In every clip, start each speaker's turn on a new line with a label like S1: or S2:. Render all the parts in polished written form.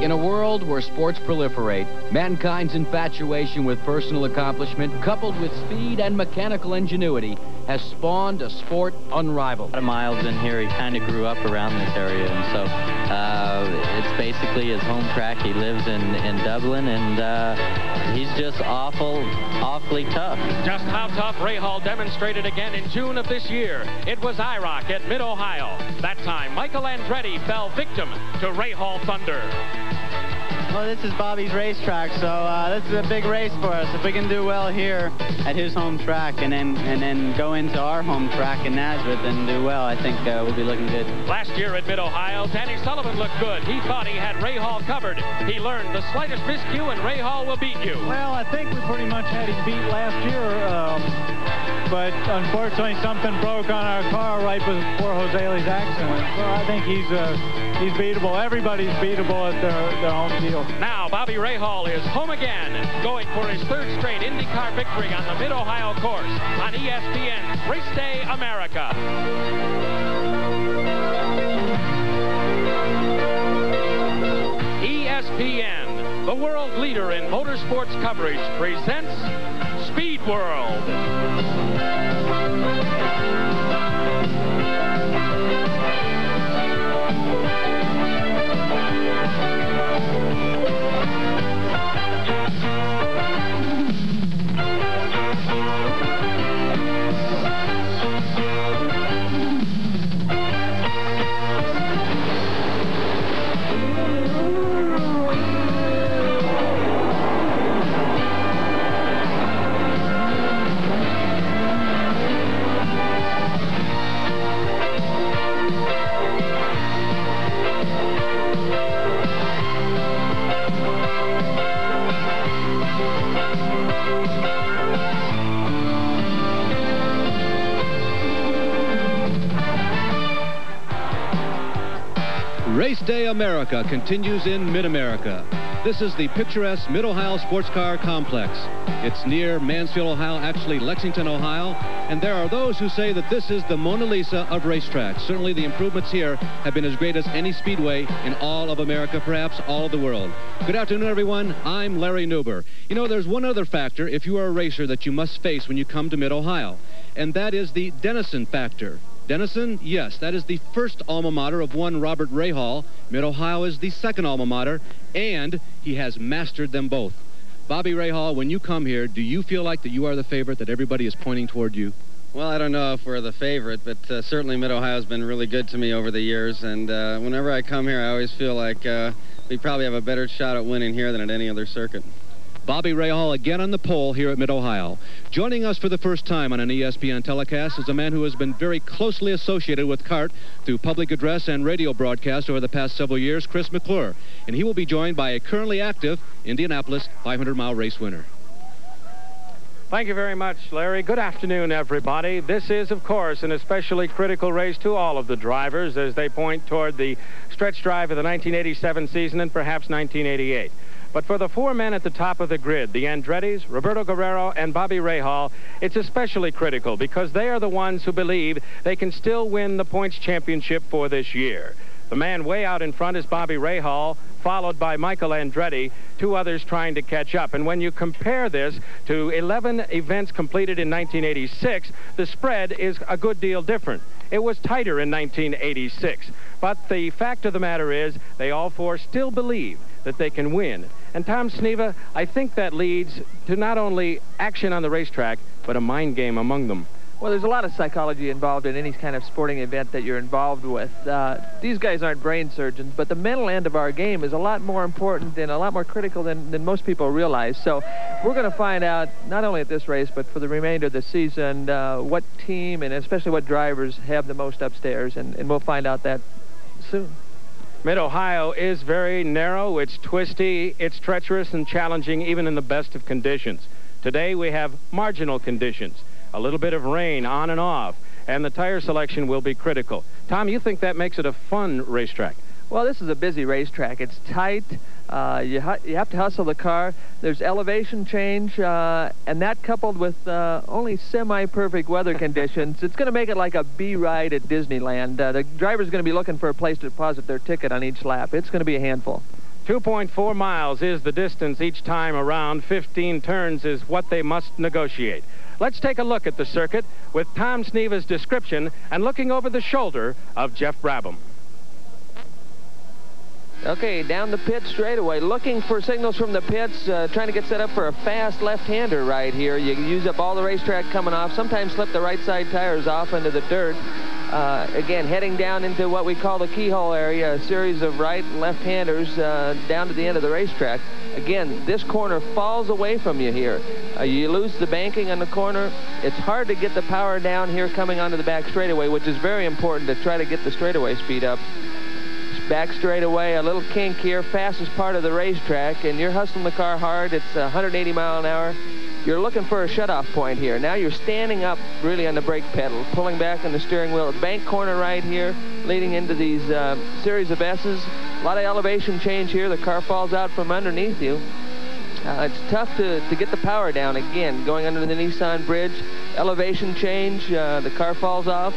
S1: In a world where sports proliferate, mankind's infatuation with personal accomplishment, coupled with speed and mechanical ingenuity, has spawned a sport unrivaled.
S2: A lot of miles in here. He kind of grew up around this area, and so it's basically his home track. He lives in Dublin, and he's just awfully tough.
S3: Just how tough Rahal demonstrated again in June of this year. It was IROC at Mid-Ohio. That time, Micheal Andretti fell victim to Rahal Thunder.
S4: Well, this is Bobby's racetrack, so this is a big race for us. If we can do well here at his home track and then go into our home track in Nazareth and do well, I think we'll be looking good.
S3: Last year at Mid-Ohio, Danny Sullivan looked good. He thought he had Rahal covered. He learned the slightest miscue and Rahal will beat you.
S5: Well, I think we pretty much had him beat last year, but unfortunately something broke on our car right before Jose Lee's accident. So I think he's beatable. Everybody's beatable at their home field.
S3: Now Bobby Rahal is home again, going for his third straight IndyCar victory on the Mid-Ohio course on ESPN's Race Day America. ESPN, the world leader in motorsports coverage, presents Speed World.
S6: Race Day America continues in Mid-America. This is the picturesque Mid-Ohio Sports Car Complex. It's near Mansfield, Ohio, actually Lexington, Ohio, and there are those who say that this is the Mona Lisa of racetracks. Certainly the improvements here have been as great as any speedway in all of America, perhaps all of the world. Good afternoon, everyone. I'm Larry Neuber. You know, there's one other factor, if you are a racer, that you must face when you come to Mid-Ohio, and that is the Denison factor. Denison, yes, that is the first alma mater of one Robert Rahal. Mid-Ohio is the second alma mater, and he has mastered them both. Bobby Rahal, when you come here, do you feel like that you are the favorite, that everybody is pointing toward you?
S7: Well, I don't know if we're the favorite, but certainly Mid-Ohio has been really good to me over the years, and whenever I come here, I always feel like we probably have a better shot at winning here than at any other circuit.
S6: Bobby Rahal again on the pole here at Mid-Ohio. Joining us for the first time on an ESPN telecast is a man who has been very closely associated with CART through public address and radio broadcast over the past several years, Chris McClure. And he will be joined by a currently active Indianapolis 500-mile race winner.
S3: Thank you very much, Larry. Good afternoon, everybody. This is, of course, an especially critical race to all of the drivers as they point toward the stretch drive of the 1987 season and perhaps 1988. But for the four men at the top of the grid, the Andrettis, Roberto Guerrero, and Bobby Rahal, it's especially critical because they are the ones who believe they can still win the points championship for this year. The man way out in front is Bobby Rahal, followed by Micheal Andretti, two others trying to catch up. And when you compare this to 11 events completed in 1986, the spread is a good deal different. It was tighter in 1986. But the fact of the matter is, they all four still believe that they can win. And Tom Sneva, I think that leads to not only action on the racetrack, but a mind game among them.
S8: Well, there's a lot of psychology involved in any kind of sporting event that you're involved with. These guys aren't brain surgeons, but the mental end of our game is a lot more important and a lot more critical than most people realize. So we're going to find out, not only at this race, but for the remainder of the season, what team and especially what drivers have the most upstairs, and we'll find out that soon.
S3: Mid-Ohio is very narrow, it's twisty, it's treacherous and challenging even in the best of conditions. Today we have marginal conditions. A little bit of rain on and off, and the tire selection will be critical. Tom, you think that makes it a fun racetrack?
S8: Well, this is a busy racetrack. It's tight. You have to hustle the car. There's elevation change, and that coupled with only semi-perfect weather conditions, it's going to make it like a B ride at Disneyland. The driver's going to be looking for a place to deposit their ticket on each lap. It's going to be a handful.
S3: 2.4 miles is the distance each time around. 15 turns is what they must negotiate. Let's take a look at the circuit with Tom Sneva's description and looking over the shoulder of Jeff Brabham.
S8: Okay, down the pit straightaway, looking for signals from the pits, trying to get set up for a fast left-hander right here. You can use up all the racetrack coming off, sometimes slip the right side tires off into the dirt. Again, heading down into what we call the keyhole area, a series of right and left-handers down to the end of the racetrack. Again, this corner falls away from you here. You lose the banking on the corner. It's hard to get the power down here coming onto the back straightaway, which is very important to try to get the straightaway speed up. Back straightaway, a little kink here, fastest part of the racetrack, and you're hustling the car hard. It's 180 mile an hour. You're looking for a shutoff point here. Now you're standing up really on the brake pedal, pulling back on the steering wheel. Bank corner right here, leading into these series of S's. A lot of elevation change here. The car falls out from underneath you. It's tough to get the power down. Again, going under the Nissan bridge, elevation change, the car falls off.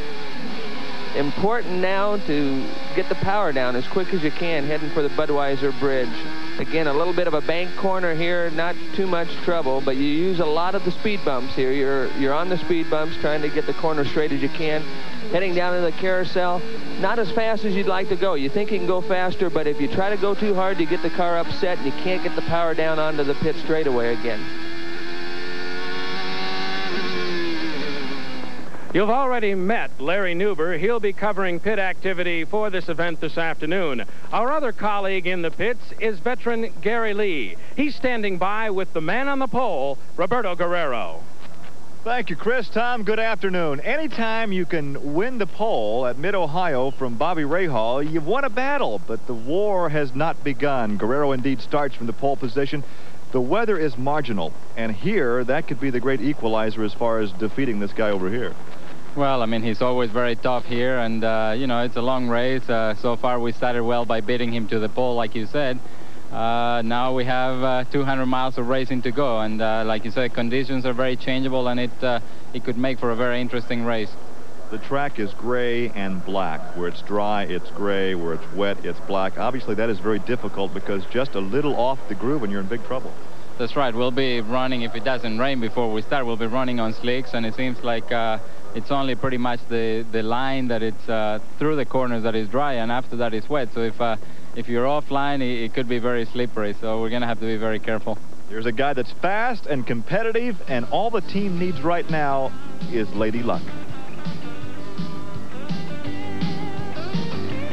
S8: Important now to get the power down as quick as you can, heading for the Budweiser Bridge. Again, a little bit of a bank corner here, not too much trouble, but you use a lot of the speed bumps here. You're on the speed bumps, trying to get the corner straight as you can. Heading down into the carousel, not as fast as you'd like to go. You think you can go faster, but if you try to go too hard, you get the car upset and you can't get the power down onto the pit straightaway again.
S3: You've already met Larry Newber. He'll be covering pit activity for this event this afternoon. Our other colleague in the pits is veteran Gary Lee. He's standing by with the man on the pole, Roberto Guerrero.
S9: Thank you, Chris. Tom, good afternoon. Anytime you can win the pole at Mid-Ohio from Bobby Rahal, you've won a battle, but the war has not begun. Guerrero indeed starts from the pole position. The weather is marginal, and here, that could be the great equalizer as far as defeating this guy over here.
S2: Well, I mean, he's always very tough here, and, you know, it's a long race. So far, we started well by beating him to the pole, like you said. Now we have 200 miles of racing to go, and like you said, conditions are very changeable, and it could make for a very interesting race.
S9: The track is gray and black. Where it's dry, it's gray. Where it's wet, it's black. Obviously, that is very difficult because just a little off the groove and you're in big trouble.
S2: That's right. We'll be running, if it doesn't rain before we start, we'll be running on slicks, and it seems like it's only pretty much the line that it's through the corners that is dry, and after that is wet. So if you're offline, it could be very slippery, so we're going to have to be very careful.
S9: Here's a guy that's fast and competitive, and all the team needs right now is Lady Luck.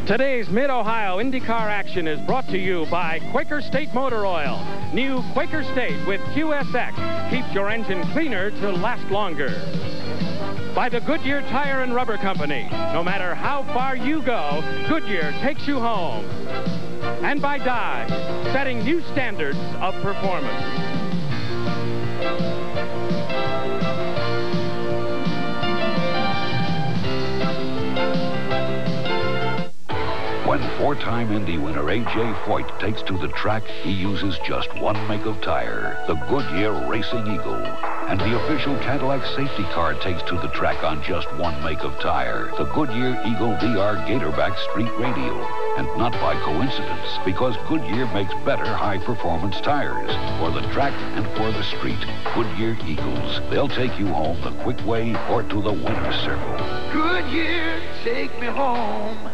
S3: Today's Mid-Ohio IndyCar action is brought to you by Quaker State Motor Oil. New Quaker State with QSX keeps your engine cleaner to last longer. By the Goodyear Tire and Rubber Company. No matter how far you go, Goodyear takes you home. And by Dodge, setting new standards of performance.
S10: When four-time Indy winner A.J. Foyt takes to the track, he uses just one make of tire, the Goodyear Racing Eagle. And the official Cadillac safety car takes to the track on just one make of tire, the Goodyear Eagle VR Gatorback Street Radial. And not by coincidence, because Goodyear makes better high-performance tires for the track and for the street. Goodyear Eagles. They'll take you home the quick way or to the winner's circle.
S11: Goodyear, take me home.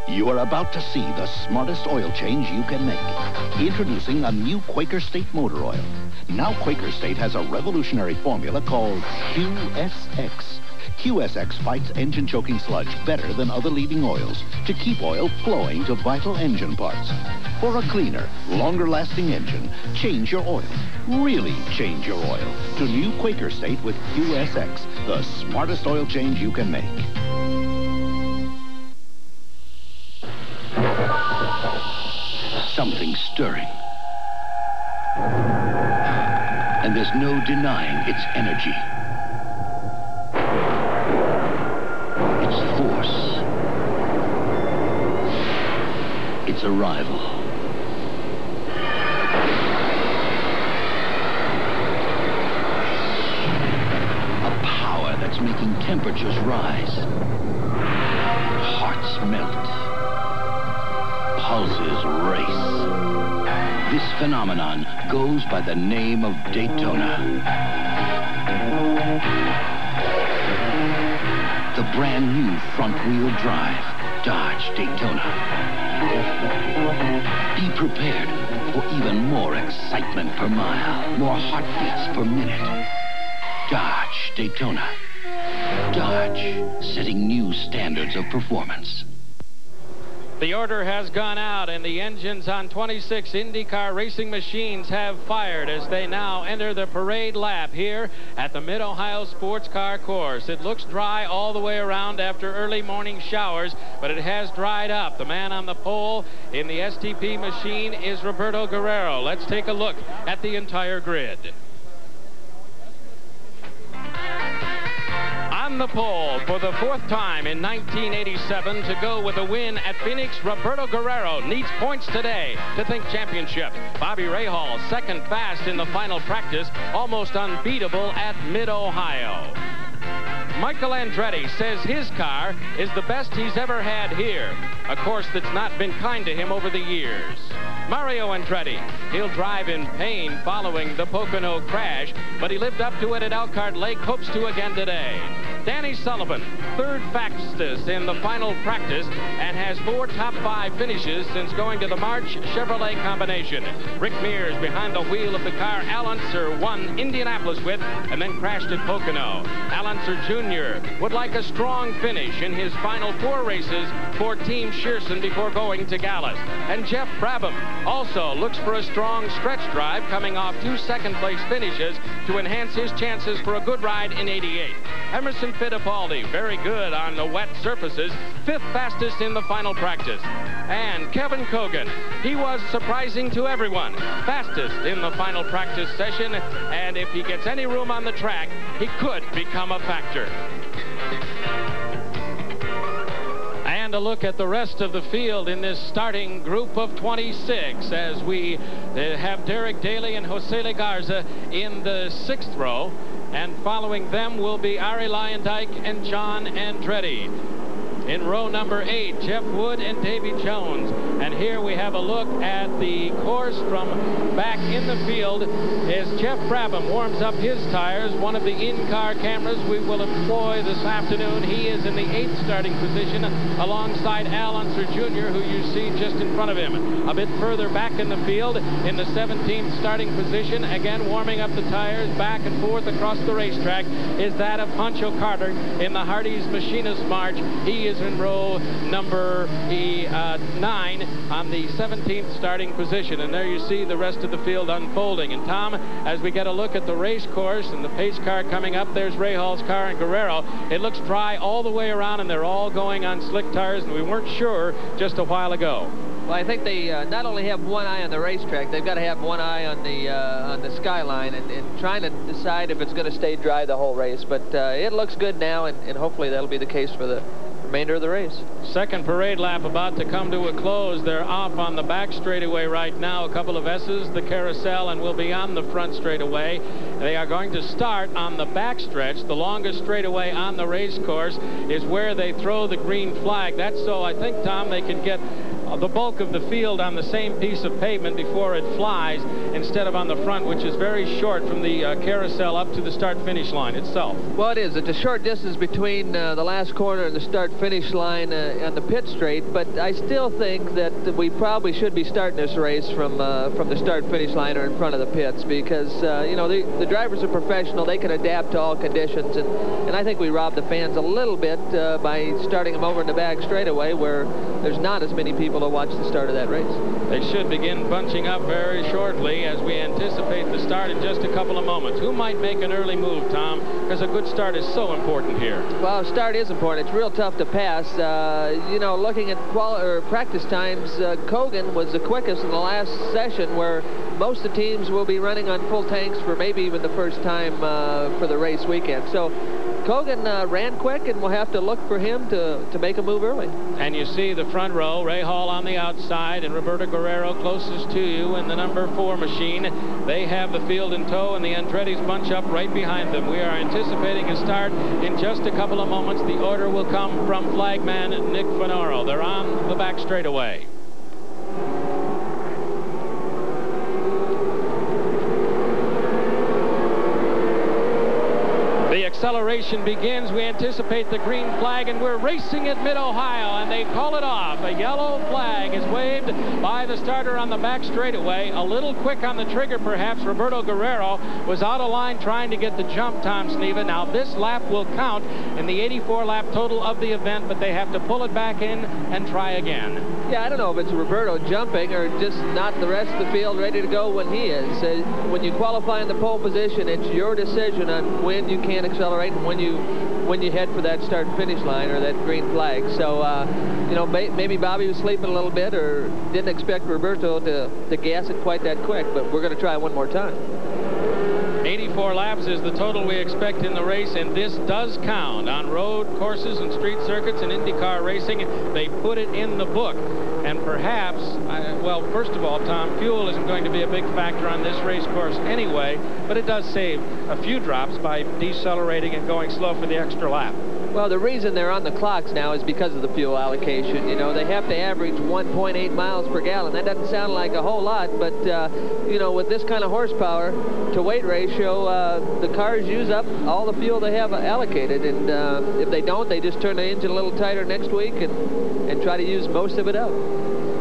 S12: You are about to see the smartest oil change you can make. Introducing a new Quaker State motor oil. Now Quaker State has a revolutionary formula called QSX. QSX fights engine choking sludge better than other leading oils to keep oil flowing to vital engine parts. For a cleaner, longer-lasting engine, change your oil. Really change your oil to new Quaker State with QSX, the smartest oil change you can make. Something stirring. And there's no denying its energy. Its force. Its arrival. A power that's making temperatures rise. Hearts melt. houses race. This phenomenon goes by the name of Daytona. The brand new front-wheel drive Dodge Daytona. Be prepared for even more excitement per mile, more heartbeats per minute. Dodge Daytona. Dodge, setting new standards of performance.
S3: The order has gone out, and the engines on 26 IndyCar racing machines have fired as they now enter the parade lap here at the Mid-Ohio Sports Car Course. It looks dry all the way around after early morning showers, but it has dried up. The man on the pole in the STP machine is Roberto Guerrero. Let's take a look at the entire grid. On the pole for the 4th time in 1987 to go with a win at Phoenix, Roberto Guerrero needs points today to think championship. Bobby Rahal, second fast in the final practice, almost unbeatable at Mid-Ohio. Michael Andretti says his car is the best he's ever had here, a course that's not been kind to him over the years. Mario Andretti, he'll drive in pain following the Pocono crash, but he lived up to it at Elkhart Lake, hopes to again today. Danny Sullivan, third fastest in the final practice and has 4 top 5 finishes since going to the March Chevrolet combination. Rick Mears behind the wheel of the car Al Unser won Indianapolis with and then crashed at Pocono. Al Unser Jr. would like a strong finish in his final 4 races for Team Shierson before going to Gallus. And Jeff Brabham also looks for a strong stretch drive coming off 2 second-place finishes to enhance his chances for a good ride in 88. Emerson Fittipaldi, very good on the wet surfaces, 5th fastest in the final practice. And Kevin Cogan, he was surprising to everyone, fastest in the final practice session, and if he gets any room on the track, he could become a factor. And a look at the rest of the field in this starting group of 26 as we have Derek Daly and Jose Legarza in the 6th row. And following them will be Ari Lyondike and John Andretti. In row number 8, Jeff Wood and Davy Jones. And here we have a look at the course from back in the field as Jeff Brabham warms up his tires. One of the in-car cameras we will employ this afternoon. He is in the 8th starting position alongside Al Unser Jr., who you see just in front of him. A bit further back in the field in the 17th starting position, again warming up the tires back and forth across the racetrack, is that of Pancho Carter in the Hardee's Machinist March. He is in row number 9 on the 17th starting position. And there you see the rest of the field unfolding. And Tom, as we get a look at the race course and the pace car coming up, there's Rahal's car and Guerrero. It looks dry all the way around, and they're all going on slick tires, and we weren't sure just a while ago.
S8: Well, I think they not only have one eye on the racetrack, they've got to have one eye on the skyline and trying to decide if it's going to stay dry the whole race. But it looks good now, and hopefully that'll be the case for the remainder of the race.
S3: Second parade lap about to come to a close. They're off on the back straightaway right now. A couple of S's, the carousel, and will be on the front straightaway. They are going to start on the back stretch. The longest straightaway on the race course is where they throw the green flag. That's so I think, Tom, they can get the bulk of the field on the same piece of pavement before it flies instead of on the front, which is very short from the carousel up to the start-finish line itself.
S8: Well, it is. It's a short distance between the last corner and the start-finish line on the pit straight, but I still think that we probably should be starting this race from the start-finish line or in front of the pits because, you know, the drivers are professional. They can adapt to all conditions, and I think we robbed the fans a little bit by starting them over in the back straightaway where there's not as many people to watch the start of that race.
S3: They should begin bunching up very shortly as we anticipate the start in just a couple of moments. Who might make an early move, Tom? Because a good start is so important here.
S8: Well, start is important. It's real tough to pass. You know, looking at practice times, Cogan was the quickest in the last session where most of the teams will be running on full tanks for maybe even the first time for the race weekend. So Cogan ran quick, and we'll have to look for him to make a move early.
S3: And you see the front row, Rahal on the outside and Roberto Guerrero closest to you in the number 4 machine. They have the field in tow, and the Andretti's bunch up right behind them. We are anticipating a start in just a couple of moments. The order will come from flagman Nick Finoro. They're on the back straightaway. acceleration begins. We anticipate the green flag, and we're racing at Mid-Ohio, and they call it off. A yellow flag is waved by the starter on the back straightaway. A little quick on the trigger, perhaps. Roberto Guerrero was out of line trying to get the jump, Tom Sneva. Now, this lap will count in the 84-lap total of the event, but they have to pull it back in and try again.
S8: Yeah, I don't know if it's Roberto jumping or just not the rest of the field ready to go when he is. When you qualify in the pole position, it's your decision on when you can accelerate and when you head for that start and finish line or that green flag. So, you know, maybe Bobby was sleeping a little bit or didn't expect Roberto to gas it quite that quick, but we're going to try one more time.
S3: 84 laps is the total we expect in the race, and this does count. On road courses and street circuits and IndyCar racing, they put it in the book. And perhaps, well, first of all, Tom, fuel isn't going to be a big factor on this race course anyway, but it does save a few drops by decelerating and going slow for the extra lap.
S8: Well, the reason they're on the clocks now is because of the fuel allocation. You know, they have to average 1.8 miles per gallon. That doesn't sound like a whole lot, but, you know, with this kind of horsepower to weight ratio, the cars use up all the fuel they have allocated. And if they don't, they just turn the engine a little tighter next week and try to use most of it up.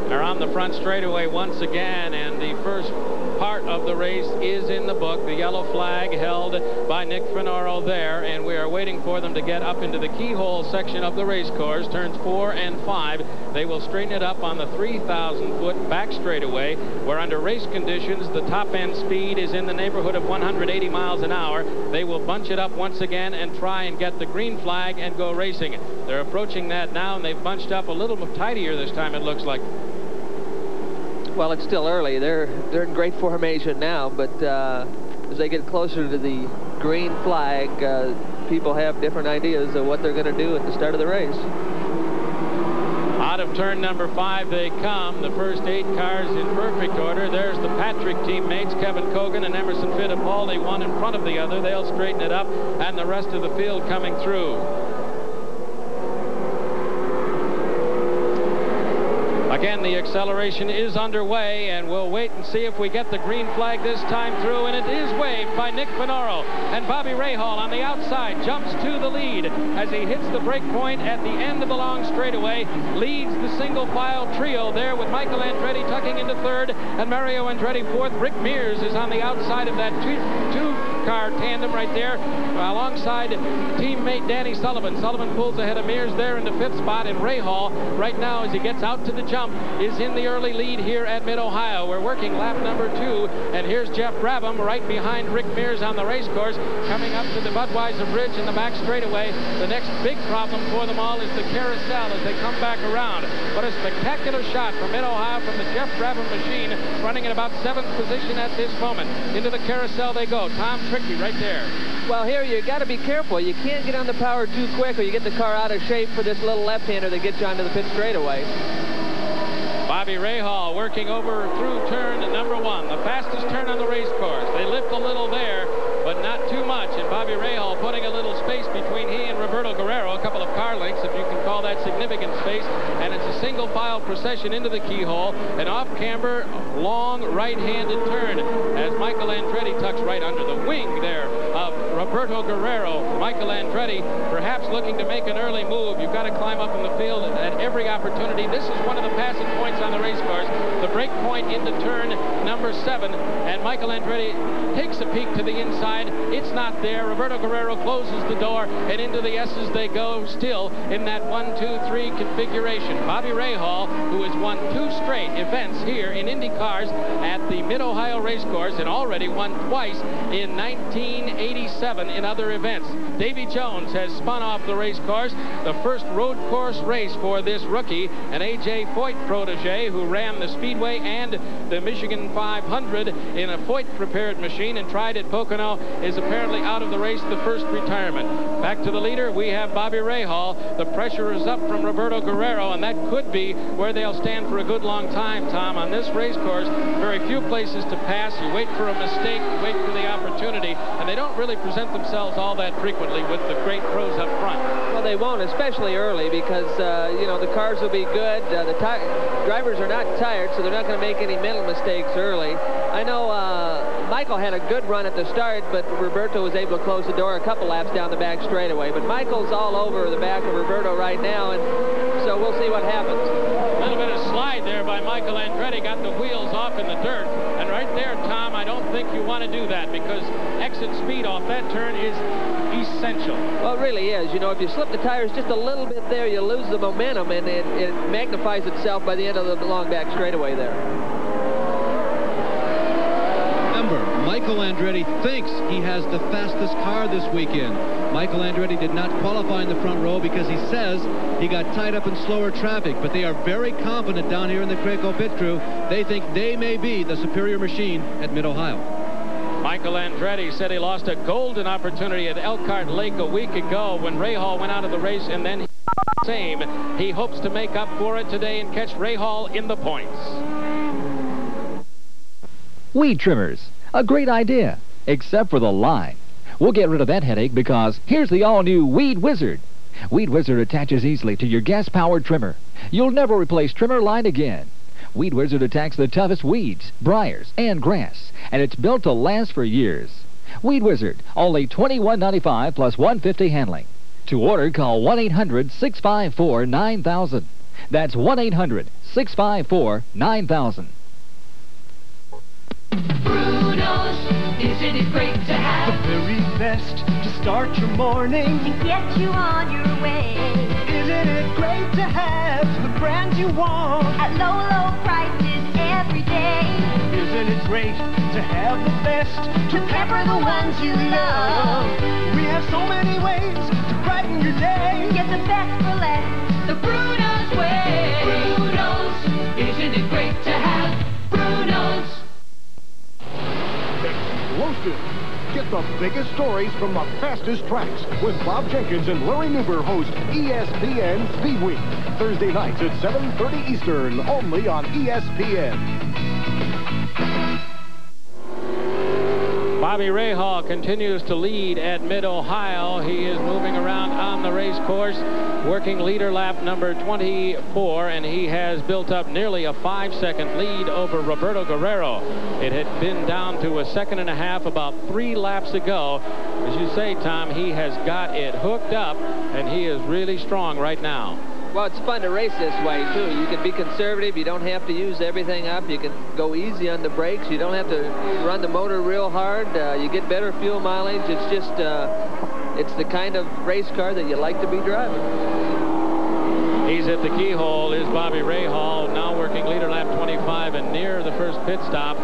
S3: They're on the front straightaway once again, and the first part of the race is in the book. The yellow flag held by Nick Finaro there, and we are waiting for them to get up into the keyhole section of the race course, turns 4 and 5. They will straighten it up on the 3,000-foot back straightaway, where under race conditions, the top end speed is in the neighborhood of 180 miles an hour. They will bunch it up once again and try and get the green flag and go racing. They're approaching that now, and they've bunched up a little tidier this time, it looks like.
S8: Well, it's still early. They're in great formation now, but as they get closer to the green flag, people have different ideas of what they're going to do at the start of the race.
S3: Out of turn number 5 they come. The first 8 cars in perfect order. There's the Patrick teammates, Kevin Cogan and Emerson Fittipaldi, one in front of the other. They'll straighten it up, and the rest of the field coming through. Again, the acceleration is underway, and we'll wait and see if we get the green flag this time through, and it is waved by Nick Finaro. And Bobby Rahal on the outside jumps to the lead as he hits the break point at the end of the long straightaway, leads the single file trio there with Michael Andretti tucking into third and Mario Andretti fourth. Rick Mears is on the outside of that two-car tandem right there alongside teammate Danny Sullivan. Sullivan pulls ahead of Mears there in the 5th spot, and Rahal right now as he gets out to the jump is in the early lead here at Mid-Ohio. We're working lap number 2, and here's Jeff Brabham right behind Rick Mears on the race course, coming up to the Budweiser Bridge in the back straightaway. The next big problem for them all is the carousel as they come back around. But a spectacular shot from Mid-Ohio from the Jeff Brabham machine, running in about 7th position at this moment. Into the carousel they go. Tom Trickey right there.
S8: Well, here you got to be careful. You can't get on the power too quick or you get the car out of shape for this little left-hander that gets you onto the pit straightaway.
S3: Bobby Rahal working over through turn number 1, the fastest turn on the race course. They lift a little there, but not too much. And Bobby Rahal putting a little space between he and Roberto Guerrero, a couple of car lengths, if you can call that significant space. And it's a single file procession into the keyhole, an off-camber, long right-handed turn as Michael Andretti tucks right under the wing there of Roberto Guerrero. Michael Andretti perhaps looking to make an early move. You've got to climb up in the field at every opportunity. This is one of the passing points on the race course, the break point into turn number 7, and Michael Andretti takes a peek to the inside. It's not there. Roberto Guerrero closes the door, and into the S's they go, still in that 1-2-3 configuration. Bobby Rahal, who has won 2 straight events here in IndyCars at the Mid-Ohio race course and already won twice in 1987 in other events. Davy Jones has spun off the race course, the first road course race for this rookie, an A.J. Foyt protege who ran the Speedway and the Michigan 500 in a Foyt-prepared machine and tried at Pocono, is apparently out of the race, the first retirement. Back to the leader, we have Bobby Rahal. The pressure is up from Roberto Guerrero, and that could be where they'll stand for a good long time, Tom. On this race course, very few places to pass. You wait for a mistake, you wait for the opportunity, and they don't really present themselves all that frequently with the great pros up front.
S8: Well, they won't, especially early, because, you know, the cars will be good. The drivers are not tired, so they're not going to make any mental mistakes early. I know Micheal had a good run at the start, but Roberto was able to close the door a couple laps down the back straightaway. But Michael's all over the back of Roberto right now, and so we'll see what happens.
S3: A little bit of slide there by Michael Andretti, got the wheels off in the dirt. And right there, Tom, I don't think you want to do that because exit speed off that turn is essential.
S8: Well, it really is. You know, if you slip the tires just a little bit there, you lose the momentum, and it magnifies itself by the end of the long back straightaway there.
S6: Remember, Michael Andretti thinks he has the fastest car this weekend. Michael Andretti did not qualify in the front row because he says he got tied up in slower traffic, but they are very confident down here in the Kraco pit crew. They think they may be the superior machine at Mid-Ohio.
S3: Michael Andretti said he lost a golden opportunity at Elkhart Lake a week ago when Rahal went out of the race, and then same. He hopes to make up for it today and catch Rahal in the points.
S1: Weed trimmers, a great idea, except for the line. We'll get rid of that headache because here's the all-new Weed Wizard. Weed Wizard attaches easily to your gas-powered trimmer. You'll never replace trimmer line again. Weed Wizard attacks the toughest weeds, briars, and grass, and it's built to last for years. Weed Wizard, only $21.95 plus $150 handling. To order, call 1-800-654-9000. That's 1-800-654-9000.
S13: Bruno's, isn't it great to have
S11: the very best to start your morning
S13: and get you on your way?
S11: Isn't it great to have the brand you want
S13: at low, low prices every day?
S11: Isn't it great to have the best to pepper the ones you love? We have so many ways to brighten your day.
S13: Get the best for less, the Bruno's way. Bruno's, isn't it great to have Bruno's?
S14: Exclusive. Get the biggest stories from the fastest tracks when Bob Jenkins and Larry Newber host ESPN Speed Week. Thursday nights at 7:30 Eastern, only on ESPN.
S3: Bobby Rahal continues to lead at Mid-Ohio. He is moving around on the race course, working leader lap number 24, and he has built up nearly a 5-second lead over Roberto Guerrero. It had been down to a second and a half about 3 laps ago. As you say, Tom, he has got it hooked up, and he is really strong right now.
S8: Well, it's fun to race this way, too. You can be conservative. You don't have to use everything up. You can go easy on the brakes. You don't have to run the motor real hard. You get better fuel mileage. It's just, it's the kind of race car that you like to be driving.
S3: He's at the keyhole is Bobby Rahal, now working leader lap 25 and near the first pit stop.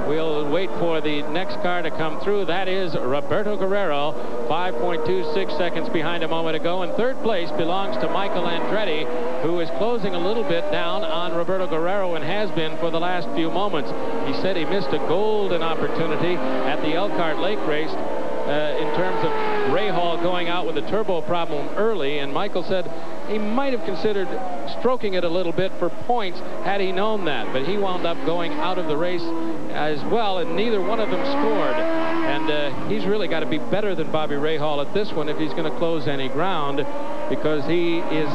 S3: We'll wait for the next car to come through. That is Roberto Guerrero, 5.26 seconds behind a moment ago. And third place belongs to Michael Andretti, who is closing a little bit down on Roberto Guerrero and has been for the last few moments. He said he missed a golden opportunity at the Elkhart Lake race in terms of Rahal going out with a turbo problem early, and Michael said he might have considered stroking it a little bit for points had he known that, but he wound up going out of the race as well, and neither one of them scored. And he's really got to be better than Bobby Rahal at this one if he's going to close any ground, because he is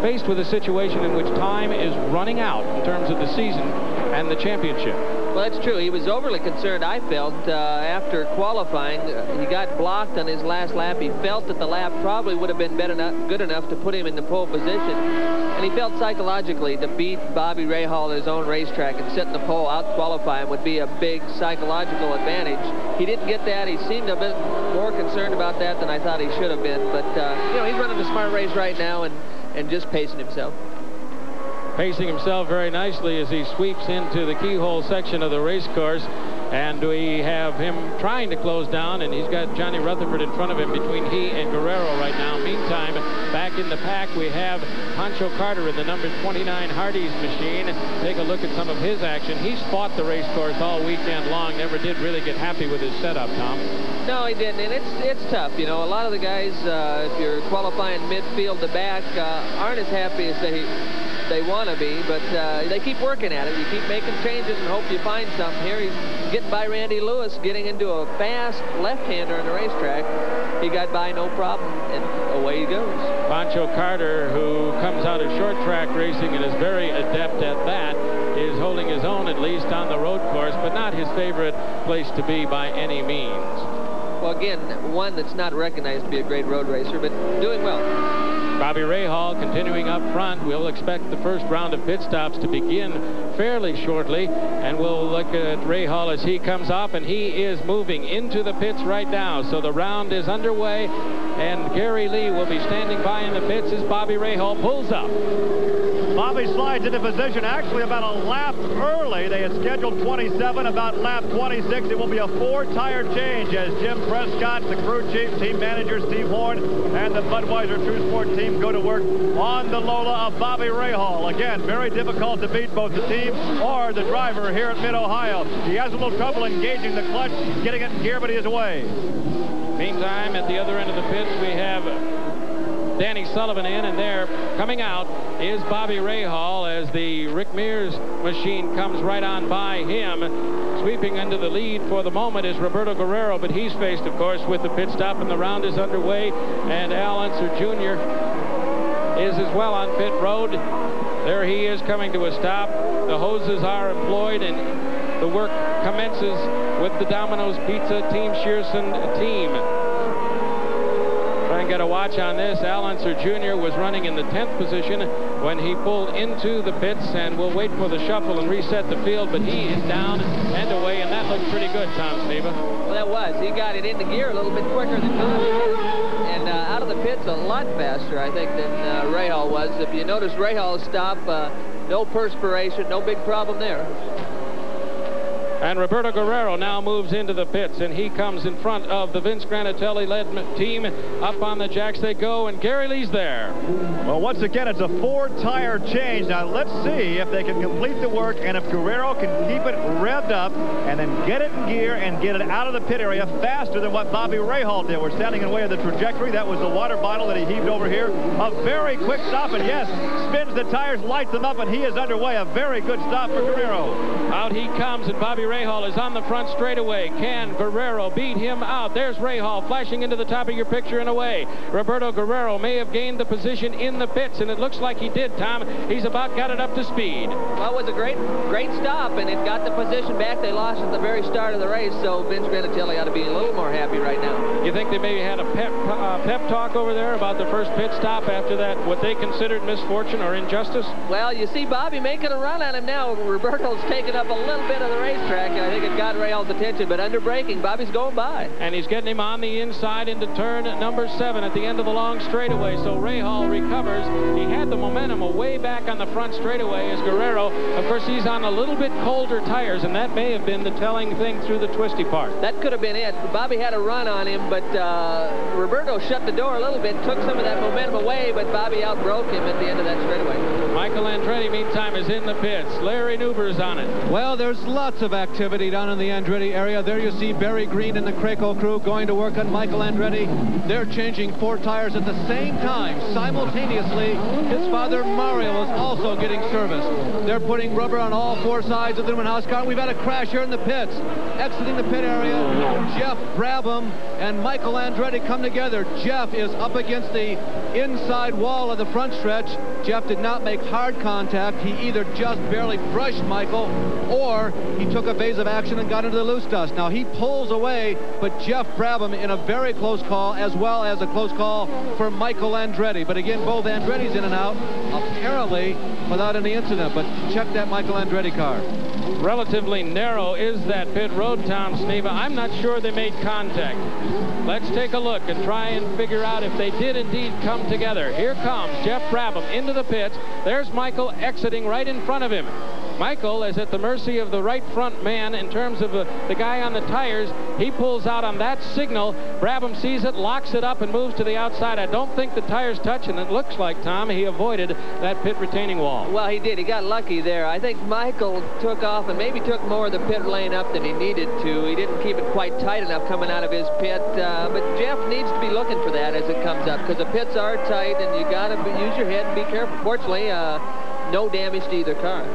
S3: faced with a situation in which time is running out in terms of the season and the championship.
S8: Well, that's true. He was overly concerned, I felt, after qualifying. He got blocked on his last lap. He felt that the lap probably would have been good enough to put him in the pole position. And he felt psychologically to beat Bobby Rahal at his own racetrack and sit in the pole, out-qualify him would be a big psychological advantage. He didn't get that. He seemed a bit more concerned about that than I thought he should have been. But, you know, he's running a smart race right now and just pacing himself.
S3: Pacing himself very nicely as he sweeps into the keyhole section of the race course. And we have him trying to close down, and he's got Johnny Rutherford in front of him between he and Guerrero right now. Meantime, back in the pack, we have Pancho Carter in the number 29 Hardee's machine. Take a look at some of his action. He's fought the race course all weekend long, never did really get happy with his setup, Tom.
S8: No, he didn't, and it's tough. You know, a lot of the guys, if you're qualifying midfield to back, aren't as happy as they want to be, but they keep working at it. You keep making changes and hope you find something. Here he's getting by Randy Lewis, getting into a fast left-hander on the racetrack. He got by no problem, and away he goes.
S3: Pancho Carter, who comes out of short track racing and is very adept at that, is holding his own, at least on the road course, but not his favorite place to be by any means.
S8: Well, again, one that's not recognized to be a great road racer, but doing well.
S3: Bobby Rahal continuing up front. We'll expect the first round of pit stops to begin fairly shortly, and we'll look at Rahal as he comes up, and he is moving into the pits right now. So the round is underway, and Gary Lee will be standing by in the pits as Bobby Rahal pulls up.
S9: Bobby slides into position actually about a lap early. They had scheduled 27, about lap 26. It will be a 4-tire change as Jim Prescott, the crew chief, team manager Steve Horn, and the Budweiser True Sport team go to work on the Lola of Bobby Rahal. Again, very difficult to beat both the team or the driver here at Mid-Ohio. He has a little trouble engaging the clutch, getting it in gear, but he is away.
S3: Meantime, at the other end of the pits, we have Danny Sullivan in, and there coming out is Bobby Rahal as the Rick Mears machine comes right on by him. Sweeping into the lead for the moment is Roberto Guerrero, but he's faced, of course, with the pit stop, and the round is underway, and Al Unser Jr. is as well on pit road. There he is coming to a stop. The hoses are employed, and the work commences with the Domino's Pizza Team Shierson team. Try and get a watch on this. Al Unser Jr. was running in the 10th position when he pulled into the pits, and we'll wait for the shuffle and reset the field, but he is down and away, and that looked pretty good, Tom Sneva.
S8: Well, that was. He got it into gear a little bit quicker than Tom did, and out of the pits a lot faster, I think, than Rahal was. If you notice Rahal's stop, no perspiration, no big problem there.
S3: And Roberto Guerrero now moves into the pits, and he comes in front of the Vince Granatelli-led team. Up on the jacks they go, and Gary Lee's there.
S9: Well, once again, it's a 4-tire change. Now, let's see if they can complete the work, and if Guerrero can keep it revved up and then get it in gear and get it out of the pit area faster than what Bobby Rahal did. We're standing in the way of the trajectory. That was the water bottle that he heaved over here. A very quick stop, and yes, spins the tires, lights them up, and he is underway. A very good stop for Guerrero.
S3: Out he comes, and Bobby Rahal is on the front straightaway. Can Guerrero beat him out? There's Rahal flashing into the top of your picture and away. Roberto Guerrero may have gained the position in the pits, and it looks like he did, Tom. He's about got it up to speed.
S8: Well, it was a great stop, and it got the position back. They lost at the very start of the race, so Vince Granatelli ought to be a little more happy right now.
S3: You think they maybe had a pep talk over there about the first pit stop after that, what they considered misfortune or injustice?
S8: Well, you see Bobby making a run on him now. Roberto's taken up a little bit of the racetrack, and I think it got Rahal's attention, but under braking, Bobby's going by.
S3: And he's getting him on the inside into turn number 7 at the end of the long straightaway, so Rahal recovers. He had the momentum way back on the front straightaway as Guerrero. Of course, he's on a little bit colder tires, and that may have been the telling thing through the twisty part.
S8: That could have been it. Bobby had a run on him, but Roberto shut the door a little bit, took some of that momentum away, but Bobby outbroke him at the end of that straightaway.
S3: Michael Andretti, meantime, is in the pits. Larry Nuber's on it.
S6: Well, there's lots of activity down in the Andretti area. There you see Barry Green and the Kraco crew going to work on Michael Andretti. They're changing 4 tires at the same time, simultaneously. His father, Mario, is also getting service. They're putting rubber on all 4 sides of the Newman House car. We've had a crash here in the pits. Exiting the pit area, Jeff Brabham and Michael Andretti come together. Jeff is up against the inside wall of the front stretch. Jeff did not make hard contact. He either just barely brushed Michael, or he took evasive action and got into the loose dust. Now he pulls away, but Jeff Brabham in a very close call, as well as a close call for Michael Andretti. But again, both Andretti's in and out, apparently without any incident. But check that Michael Andretti car.
S3: Relatively narrow is that pit road, Tom Sneva. I'm not sure they made contact. Let's take a look and try and figure out if they did indeed come together. Here comes Jeff Brabham into the pits. There's Michael exiting right in front of him. Michael is at the mercy of the right front man in terms of the guy on the tires. He pulls out on that signal. Brabham sees it, locks it up, and moves to the outside. I don't think the tires touch, and it looks like, Tom, he avoided that pit retaining wall.
S8: Well, he did. He got lucky there. I think Michael took off and maybe took more of the pit lane up than he needed to. He didn't keep it quite tight enough coming out of his pit, but Jeff needs to be looking for that as it comes up, because the pits are tight, and you got to use your head and be careful. Fortunately, no damage to either car.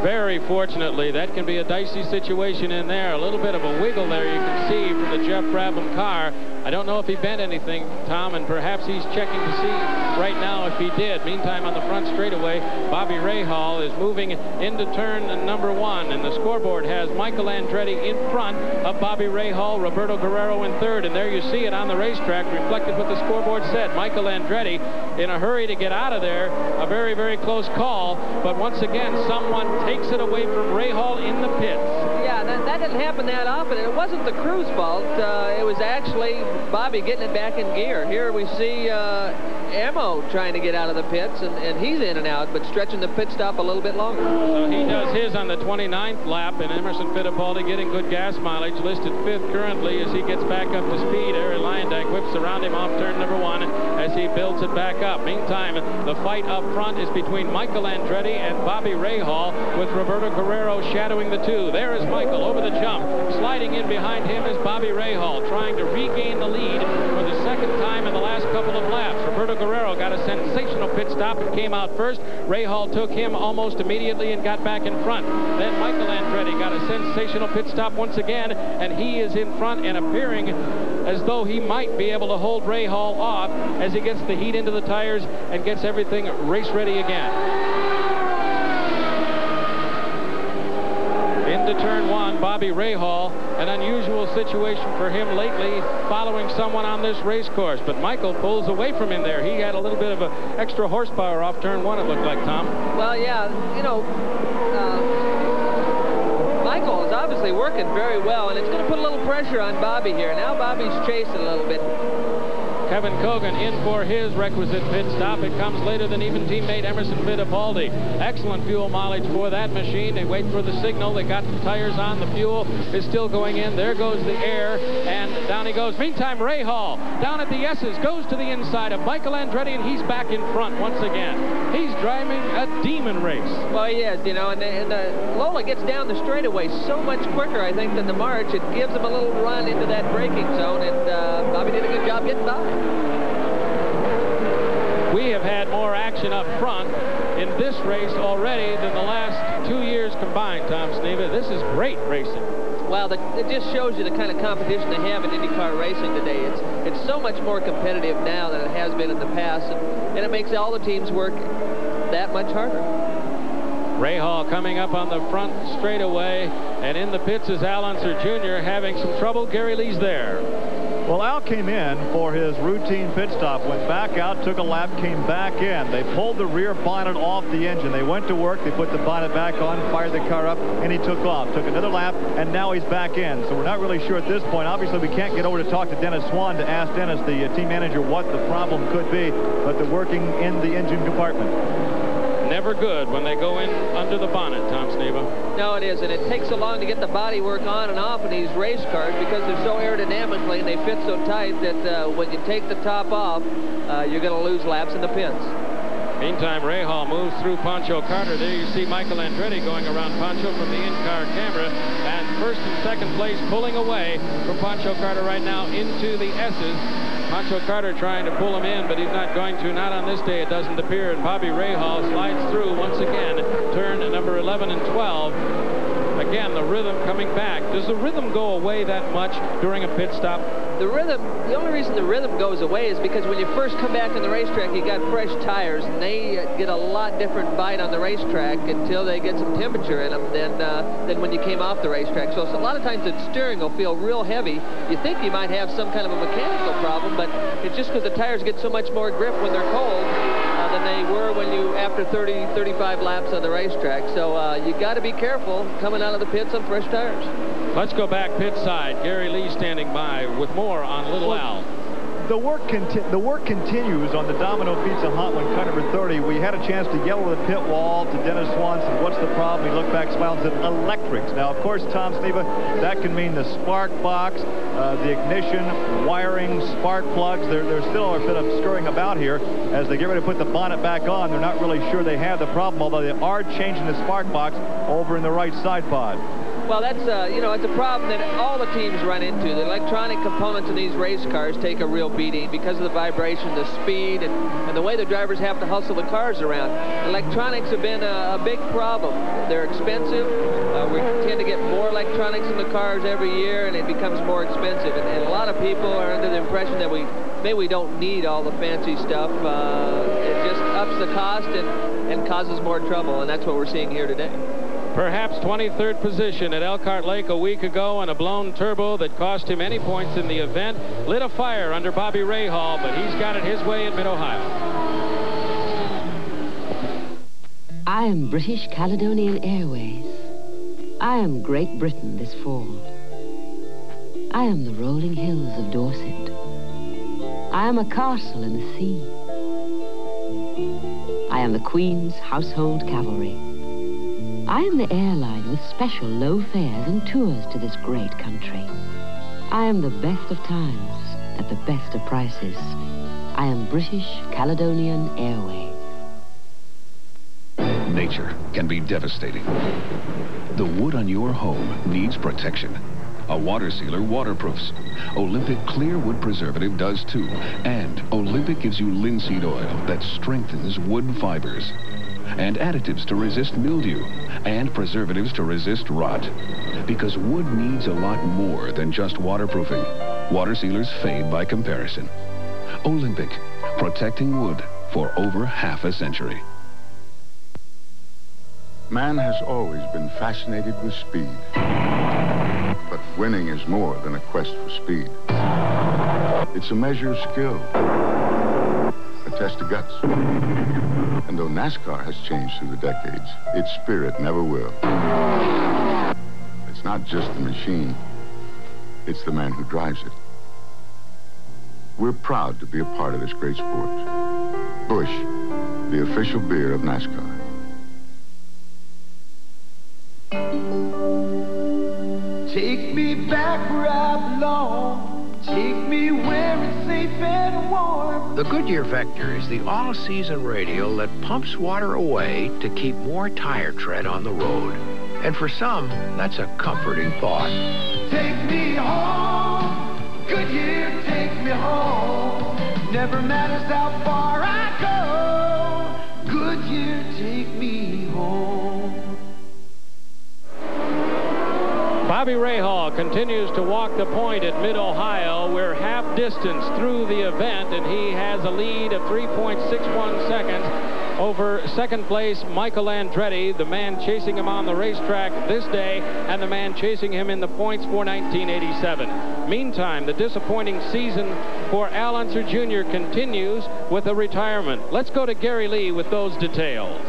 S3: Very fortunately, that can be a dicey situation in there. A little bit of a wiggle there you can see from the Jeff Brabham car. I don't know if he bent anything, Tom, and perhaps he's checking to see right now if he did. Meantime, on the front straightaway, Bobby Rahal is moving into turn number 1, and the scoreboard has Michael Andretti in front of Bobby Rahal, Roberto Guerrero in third, and there you see it on the racetrack, reflected what the scoreboard said. Michael Andretti in a hurry to get out of there, a very, very close call, but once again, someone takes it away from Rahal in the pits.
S8: Yeah, that didn't happen that often, and it wasn't the crew's fault. It was actually Bobby getting it back in gear. Here we see Ammo trying to get out of the pits, and he's in and out, but stretching the pit stop a little bit longer.
S3: So he does his on the 29th lap, and Emerson Fittipaldi getting good gas mileage, listed 5th currently as he gets back up to speed. Aaron Leyendijk whips around him off turn number 1 as he builds it back up. Meantime, the fight up front is between Michael Andretti and Bobby Rahal, with Roberto Guerrero shadowing the two. There is Michael over the jump. Sliding in behind him is Bobby Rahal, trying to regain the lead for the second time in the last couple of laps. Roberto Guerrero got a sensational pit stop and came out first. Rahal took him almost immediately and got back in front. Then Michael Andretti got a sensational pit stop once again, and he is in front and appearing as though he might be able to hold Rahal off as he gets the heat into the tires and gets everything race ready again. Into turn 1, Bobby Rahal, an unusual situation for him lately, following someone on this race course. But Michael pulls away from him there. He had a little bit of extra horsepower off turn 1, it looked like, Tom.
S8: Well, yeah, you know, Michael is obviously working very well, and it's going to put a little pressure on Bobby here. Now Bobby's chasing a little bit.
S3: Kevin Cogan in for his requisite pit stop. It comes later than even teammate Emerson Fittipaldi. Excellent fuel mileage for that machine. They wait for the signal. They got the tires on. The fuel is still going in. There goes the air, and down he goes. Meantime, Rahal down at the S's goes to the inside of Michael Andretti, and he's back in front once again. He's driving a demon race.
S8: Well, he is, you know, and Lola gets down the straightaway so much quicker, I think, than the March. It gives him a little run into that braking zone, and Bobby did a good job getting by.
S3: We have had more action up front in this race already than the last 2 years combined, Tom Sneva. This is great racing.
S8: Well, it just shows you the kind of competition they have in IndyCar racing today. It's so much more competitive now than it has been in the past, and it makes all the teams work that much harder.
S3: Rahal coming up on the front straightaway, and in the pits is Al Unser Jr. having some trouble. Gary Lee's there.
S9: Well, Al came in for his routine pit stop, went back out, took a lap, came back in. They pulled the rear bonnet off the engine. They went to work, they put the bonnet back on, fired the car up, and he took off. Took another lap, and now he's back in. So we're not really sure at this point. Obviously, we can't get over to talk to Dennis Swan to ask Dennis, the team manager, what the problem could be, but they're working in the engine compartment.
S3: Never good when they go in under the bonnet, Tom Sneva.
S8: No, it isn't. It takes so long to get the body work on and off in these race cars because they're so aerodynamically and they fit so tight that when you take the top off, you're going to lose laps in the pits.
S3: Meantime, Rahal moves through Pancho Carter. There you see Michael Andretti going around Pancho from the in-car camera. And first and second place pulling away from Pancho Carter right now into the S's. Pancho Carter trying to pull him in, but he's not going to. Not on this day, it doesn't appear. And Bobby Rahal slides through once again, turn number 11 and 12. Again, the rhythm coming back. Does the rhythm go away that much during a pit stop?
S8: The only reason the rhythm goes away is because when you first come back on the racetrack, you got fresh tires, and they get a lot different bite on the racetrack until they get some temperature in them than when you came off the racetrack. So a lot of times the steering will feel real heavy. You think you might have some kind of a mechanical problem, but it's just because the tires get so much more grip when they're cold than they were when you after 30, 35 laps on the racetrack. So you got to be careful coming out of the pits on fresh tires.
S3: Let's go back pit side. Gary Lee standing by with more on Little Al.
S9: The work continues on the Domino Pizza Hotline car number 30. We had a chance to yell at the pit wall to Dennis Swanson. What's the problem? He looked back, smiled, and said, electrics. Now, of course, Tom Sneva, that can mean the spark box, the ignition, wiring, spark plugs. There's still a bit of scurrying about here. As they get ready to put the bonnet back on, they're not really sure they have the problem, although they are changing the spark box over in the right side pod.
S8: Well, that's, you know, it's a problem that all the teams run into. The electronic components in these race cars take a real beating because of the vibration, the speed, and the way the drivers have to hustle the cars around. Electronics have been a big problem. They're expensive. We tend to get more electronics in the cars every year, and it becomes more expensive. And a lot of people are under the impression that maybe we don't need all the fancy stuff. It just ups the cost and causes more trouble, and that's what we're seeing here today.
S3: Perhaps 23rd position at Elkhart Lake a week ago on a blown turbo that cost him any points in the event. Lit a fire under Bobby Rahal, but he's got it his way at Mid-Ohio.
S15: I am British Caledonian Airways. I am Great Britain this fall. I am the rolling hills of Dorset. I am a castle in the sea. I am the Queen's Household Cavalry. I am the airline with special low fares and tours to this great country. I am the best of times at the best of prices. I am British Caledonian Airways.
S16: Nature can be devastating. The wood on your home needs protection. A water sealer waterproofs. Olympic Clear Wood Preservative does too. And Olympic gives you linseed oil that strengthens wood fibers. And additives to resist mildew. And preservatives to resist rot. Because wood needs a lot more than just waterproofing. Water sealers fade by comparison. Olympic, protecting wood for over half a century.
S17: Man has always been fascinated with speed. But winning is more than a quest for speed. It's a measure of skill, a test of guts. And though NASCAR has changed through the decades, its spirit never will. It's not just the machine, it's the man who drives it. We're proud to be a part of this great sport. Busch, the official beer of NASCAR.
S11: Take me back where I belong. Take me where it's safe and warm.
S18: The Goodyear Vector is the all-season radial that pumps water away to keep more tire tread on the road. And for some, that's a comforting thought.
S11: Take me home. Goodyear, take me home. Never matters how far I go. Goodyear, take me home.
S3: Bobby Rahal continues to walk the point at Mid-Ohio. We're half distance through the event, and he has a lead of 3.61 seconds over second place Michael Andretti, the man chasing him on the racetrack this day, and the man chasing him in the points for 1987. Meantime, the disappointing season for Al Unser Jr. continues with a retirement. Let's go to Gary Lee with those details.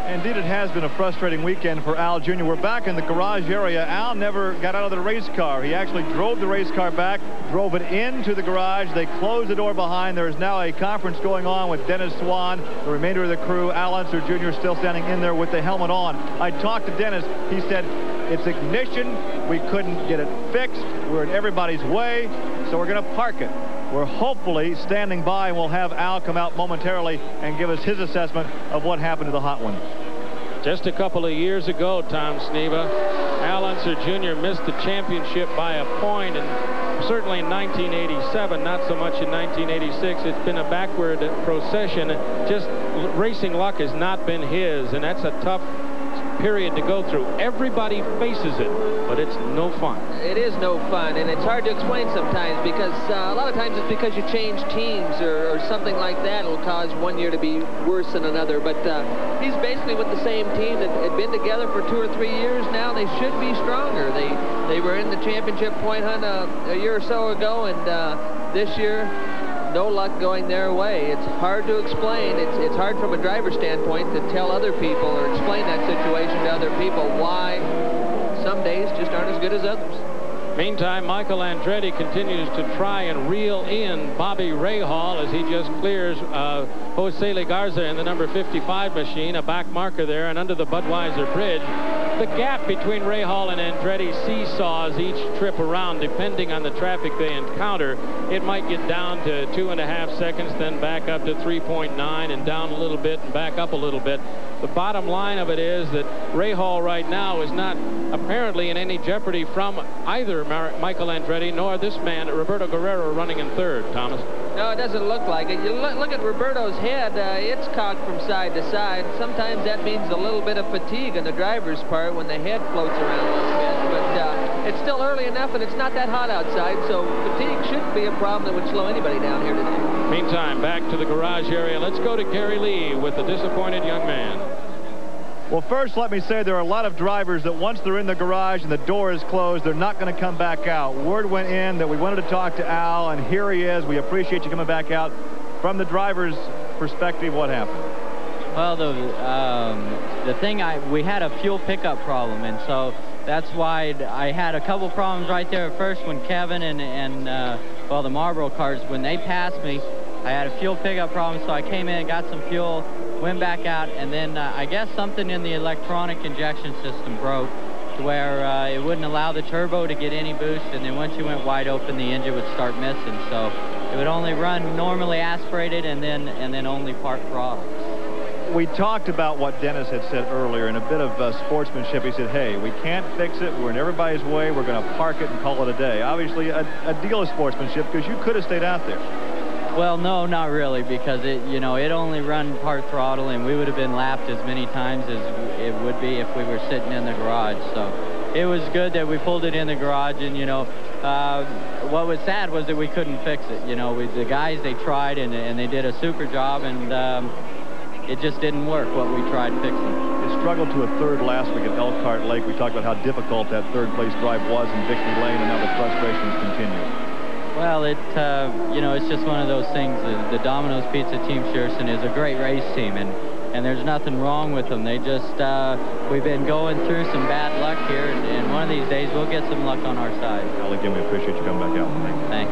S9: Indeed, it has been a frustrating weekend for Al Jr. We're back in the garage area. Al never got out of the race car. He actually drove the race car back, drove it into the garage. They closed the door behind. There is now a conference going on with Dennis Swan, the remainder of the crew. Al Unser Jr. still standing in there with the helmet on. I talked to Dennis. He said, it's ignition. We couldn't get it fixed. We're in everybody's way, so we're going to park it. We're hopefully standing by, and we'll have Al come out momentarily and give us his assessment of what happened to the hot one.
S3: Just a couple of years ago, Tom Sneva, Al Unser Jr. missed the championship by a point, and certainly in 1987, not so much in 1986. It's been a backward procession. Just racing luck has not been his, and that's a tough period to go through. Everybody faces it, but it's no fun.
S8: It is no fun, and it's hard to explain sometimes because a lot of times it's because you change teams or something like that will cause one year to be worse than another. But he's basically with the same team that had been together for 2 or 3 years now. They should be stronger. They were in the championship point hunt a year or so ago, and this year, no luck going their way. It's hard to explain. It's hard from a driver's standpoint to tell other people or explain that situation to other people why some days just aren't as good as others.
S3: Meantime, Michael Andretti continues to try and reel in Bobby Rahal as he just clears Jose Legarza in the number 55 machine, a back marker there, and under the Budweiser Bridge. The gap between Rahal and Andretti seesaws each trip around depending on the traffic they encounter. It might get down to 2.5 seconds, then back up to 3.9 and down a little bit and back up a little bit. The bottom line of it is that Rahal right now is not apparently in any jeopardy from either Michael Andretti nor this man, Roberto Guerrero, running in third, Thomas.
S8: No, it doesn't look like it. You look at Roberto's head. It's cocked from side to side. Sometimes that means a little bit of fatigue on the driver's part when the head floats around a little bit. But it's still early enough, and it's not that hot outside, so fatigue shouldn't be a problem that would slow anybody down here today.
S3: Meantime, back to the garage area. Let's go to Gary Lee with the disappointed young man.
S9: Well, first, let me say there are a lot of drivers that once they're in the garage and the door is closed, they're not going to come back out. Word went in that we wanted to talk to Al, and here he is. We appreciate you coming back out. From the driver's perspective, what happened?
S19: Well, the thing, we had a fuel pickup problem, and so that's why I had a couple problems right there at first when Kevin and well, the Marlboro cars, when they passed me, I had a fuel pickup problem, so I came in and got some fuel, went back out, and then I guess something in the electronic injection system broke to where it wouldn't allow the turbo to get any boost, and then once you went wide open, the engine would start missing. So it would only run normally aspirated and then only part throttle.
S9: We talked about what Dennis had said earlier in a bit of sportsmanship. He said, hey, we can't fix it. We're in everybody's way. We're going to park it and call it a day. Obviously, a deal of sportsmanship because you could have stayed out there.
S19: Well, no, not really, because it only run part throttle, and we would have been lapped as many times as it would be if we were sitting in the garage. So it was good that we pulled it in the garage, and what was sad was that we couldn't fix it. The guys, they tried and they did a super job, and it just didn't work what we tried fixing.
S9: You struggled to a third last week at Elkhart Lake. We talked about how difficult that third place drive was in Victory Lane, and now the frustrations continue.
S19: Well, it's just one of those things. The Domino's Pizza Team Shierson is a great race team, and there's nothing wrong with them. They just, we've been going through some bad luck here, and one of these days we'll get some luck on our side.
S9: Well, again, we appreciate you coming back out.
S19: Thanks.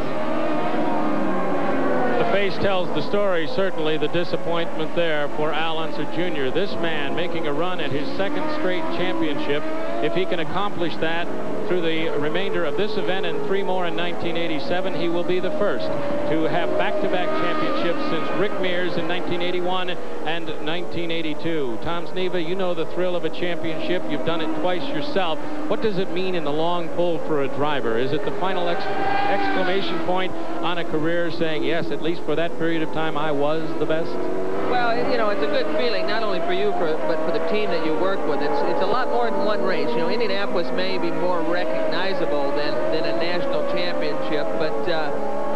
S3: The face tells the story, certainly the disappointment there for Al Unser Jr. This man making a run at his second straight championship. If he can accomplish that through the remainder of this event and 3 more in 1987, he will be the first to have back-to-back championships since Rick Mears in 1981 and 1982. Tom Sneva, you know the thrill of a championship. You've done it twice yourself. What does it mean in the long pull for a driver? Is it the final exclamation point on a career saying, yes, at least for that period of time, I was the best?
S8: Well, it's a good feeling, not only for you, but for the team that you work with. It's a lot more than one race. Indianapolis may be more recognizable than a national championship, but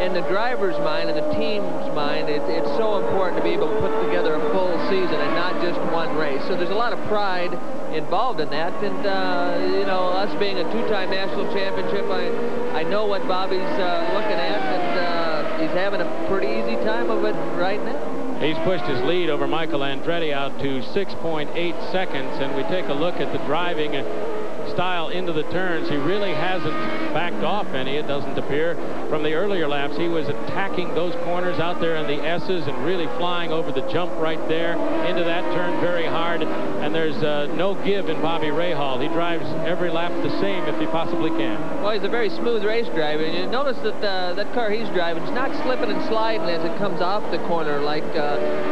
S8: in the driver's mind and the team's mind, it's so important to be able to put together a full season and not just one race. So there's a lot of pride involved in that, and us being a 2-time national championship, I know what Bobby's looking at, and he's having a pretty easy time of it right now.
S3: He's pushed his lead over Michael Andretti out to 6.8 seconds, and we take a look at the driving style into the turns. He really hasn't backed off any, it doesn't appear. From the earlier laps, he was attacking those corners out there in the S's and really flying over the jump right there into that turn very hard. And there's no give in Bobby Rahal. He drives every lap the same if he possibly can.
S8: Well, he's a very smooth race driver. And you notice that that car he's driving is not slipping and sliding as it comes off the corner like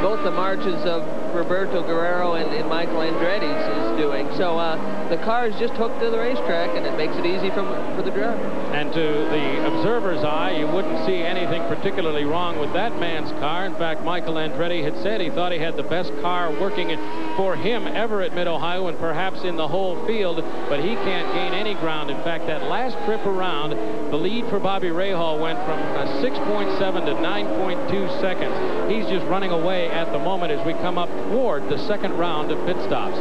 S8: both the marches of Roberto Guerrero and Michael Andretti's is doing. So the car is just hooked to the racetrack, and it makes it easy for the driver.
S3: And to the observer's eye, you wouldn't see anything particularly wrong with that man's car. In fact, Michael Andretti had said he thought he had the best car working for him ever at Mid-Ohio and perhaps in the whole field, but he can't gain any ground. In fact, that last trip around, the lead for Bobby Rahal went from 6.7 to 9.2 seconds. He's just running away at the moment as we come up toward the second round of pit stops.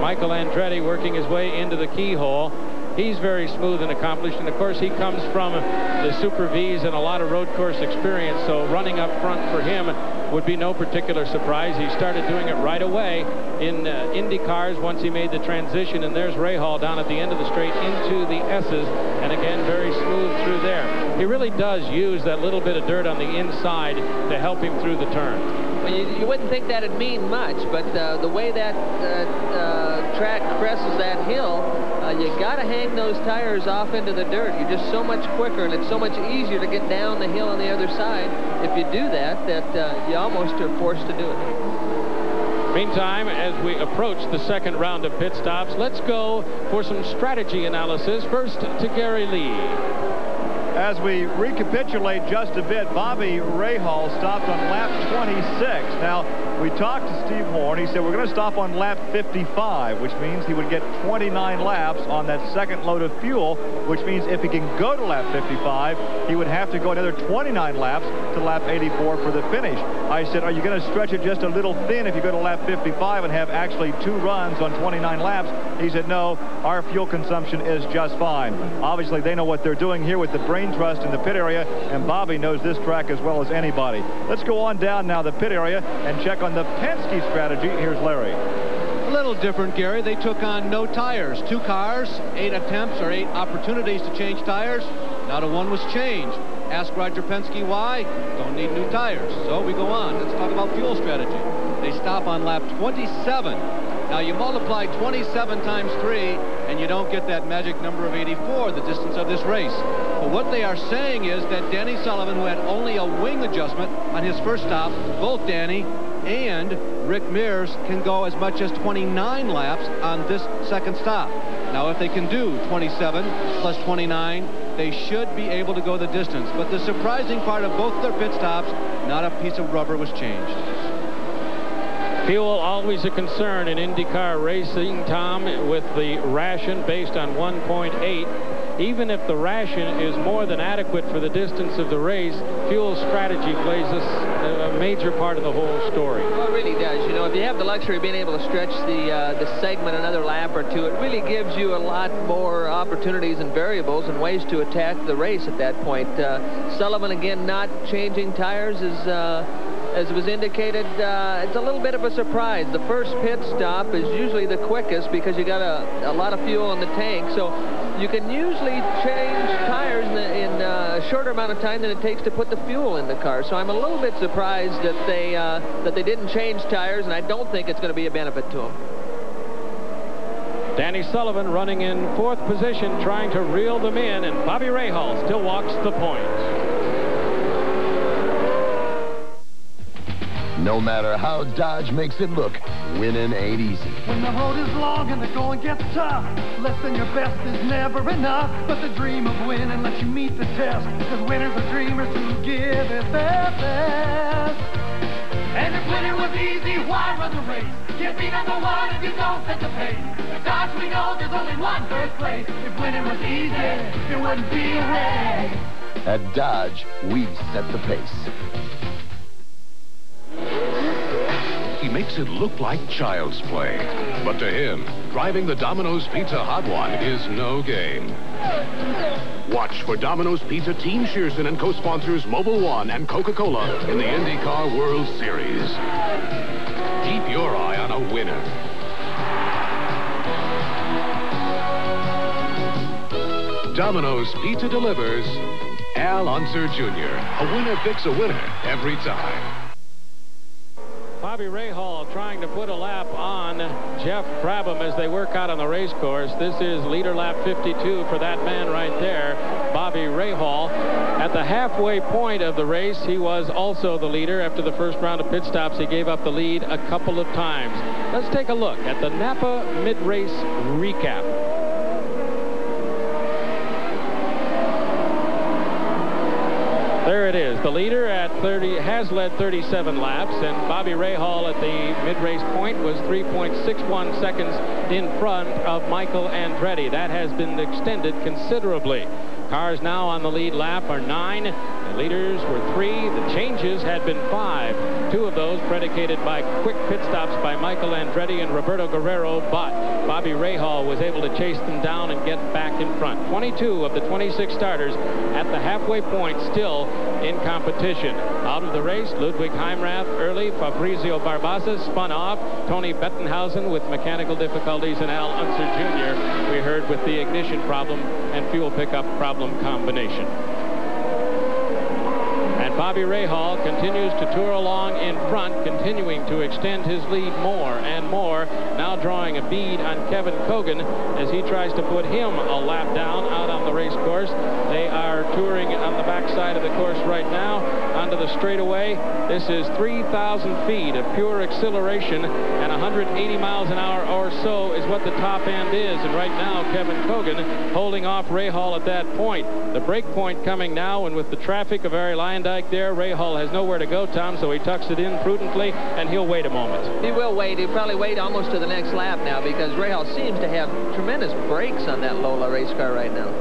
S3: Michael Andretti working his way into the keyhole. He's very smooth and accomplished, and of course he comes from the Super V's and a lot of road course experience, so running up front for him would be no particular surprise. He started doing it right away in Indycars once he made the transition, and there's Rahal down at the end of the straight into the S's, and again very smooth through there. He really does use that little bit of dirt on the inside to help him through the turn.
S8: Well, you wouldn't think that'd mean much, but the way that track presses that hill, you got to hang those tires off into the dirt. You're just so much quicker, and it's so much easier to get down the hill on the other side. If you do that, you almost are forced to do it.
S3: Meantime, as we approach the second round of pit stops, let's go for some strategy analysis. First to Gary Lee.
S9: As we recapitulate just a bit, Bobby Rahal stopped on lap 26. Now, we talked to Steve Horn. He said, we're going to stop on lap 55, which means he would get 29 laps on that second load of fuel, which means if he can go to lap 55, he would have to go another 29 laps to lap 84 for the finish. I said, are you going to stretch it just a little thin if you go to lap 55 and have actually 2 runs on 29 laps? He said, no, our fuel consumption is just fine. Obviously, they know what they're doing here with the brain trust in the pit area, and Bobby knows this track as well as anybody. Let's go on down now the pit area and check on the Penske strategy. Here's Larry.
S6: A little different, Gary. They took on no tires. 2 cars, 8 attempts or 8 opportunities to change tires. Not a one was changed. Ask Roger Penske why. Don't need new tires. So we go on. Let's talk about fuel strategy. They stop on lap 27. Now you multiply 27 times 3 and you don't get that magic number of 84, the distance of this race. But what they are saying is that Danny Sullivan, who had only a wing adjustment on his first stop, both Danny and Rick Mears can go as much as 29 laps on this second stop. Now if they can do 27 plus 29, they should be able to go the distance. But the surprising part of both their pit stops, not a piece of rubber was changed.
S3: Fuel always a concern in IndyCar racing, Tom, with the ration based on 1.8. Even if the ration is more than adequate for the distance of the race, fuel strategy plays a major part of the whole story.
S8: Well, it really does. You know, if you have the luxury of being able to stretch the segment another lap or two, it really gives you a lot more opportunities and variables and ways to attack the race at that point. Sullivan, again, not changing tires is... as was indicated, it's a little bit of a surprise. The first pit stop is usually the quickest because you got a lot of fuel in the tank. So you can usually change tires in a shorter amount of time than it takes to put the fuel in the car. So I'm a little bit surprised that they didn't change tires, and I don't think it's going to be a benefit to them.
S3: Danny Sullivan running in 4th position, trying to reel them in, and Bobby Rahal still walks the point.
S20: No matter how Dodge makes it look, winning ain't easy.
S11: When the road is long and the going gets tough, less than your best is never enough. But the dream of winning lets you meet the test, because winners are dreamers who give it their best. And if winning was easy, why run the race? Can't be number one if you don't set the pace. At Dodge we know there's only one first place. If winning was easy, it wouldn't be a race.
S20: At Dodge, we set the pace.
S16: He makes it look like child's play. But to him, driving the Domino's Pizza Hot One is no game. Watch for Domino's Pizza Team Shierson and co-sponsors Mobil 1 and Coca-Cola in the IndyCar World Series. Keep your eye on a winner. Domino's Pizza delivers Al Unser Jr. A winner picks a winner every time.
S3: Bobby Rahal trying to put a lap on Jeff Brabham as they work out on the race course. This is leader lap 52 for that man right there, Bobby Rahal. At the halfway point of the race, he was also the leader. After the first round of pit stops, he gave up the lead a couple of times. Let's take a look at the Napa mid-race recap. There it is. The leader at 30 has led 37 laps, and Bobby Rahal at the mid-race point was 3.61 seconds in front of Micheal Andretti. That has been extended considerably. Cars now on the lead lap are 9. The leaders were 3. The changes had been 5. 2 of those predicated by quick pit stops by Micheal Andretti and Roberto Guerrero, but Bobby Rahal was able to chase them down and get back in front. 22 of the 26 starters at the halfway point still in competition. Out of the race, Ludwig Heimrath early, Fabrizio Barbosa spun off, Tony Bettenhausen with mechanical difficulties, and Al Unser Jr. we heard with the ignition problem and fuel pickup problem combination. And Bobby Rahal continues to tour along in front, continuing to extend his lead more and more now drawing a bead on Kevin Cogan as he tries to put him a lap down out on the race course. They are touring on the backside of the course right now onto the straightaway. This is 3,000 feet of pure acceleration, and 180 miles an hour or so is what the top end is. And right now, Kevin Cogan holding off Rahal at that point. The break point coming now, and with the traffic of Ari Leyendijk there, Rahal has nowhere to go, Tom, so he tucks it in prudently, and he'll wait a moment.
S8: He will wait. He'll probably wait almost to the next lap now, because Rahal seems to have tremendous brakes on that Lola race car right now.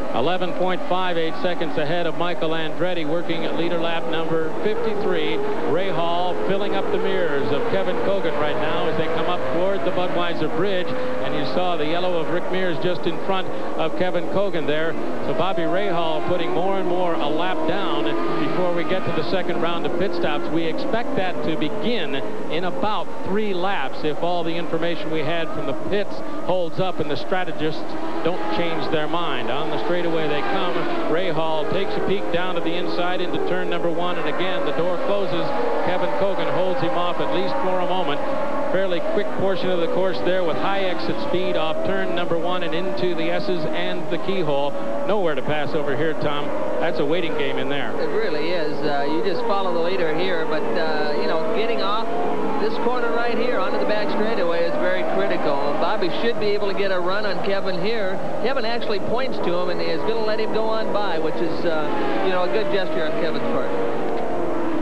S3: 11.58 seconds ahead of Michael Andretti, working at leader lap number 53. Rahal filling up the Mears of Kevin Cogan right now as they come up toward the Budweiser Bridge, and you saw the yellow of Rick Mears just in front of Kevin Cogan there. So Bobby Rahal putting more and more a lap down before we get to the second round of pit stops. We expect that to begin in about 3 laps if all the information we had from the pits holds up and the strategists don't change their mind. On the straightaway they come. Rahal takes a peek down to the inside into turn number 1, and again the door closes. Kevin Cogan holds him off at least for a moment. Fairly quick portion of the course there with high exit speed off turn number 1 and into the S's and the keyhole. Nowhere to pass over here, Tom. That's a waiting game in there.
S8: It really is. You just follow the leader here, but you know, getting off this corner right here onto the back straightaway is very critical. Bobby should be able to get a run on Kevin here. Kevin actually points to him and is going to let him go on by, which is you know, a good gesture on Kevin's part.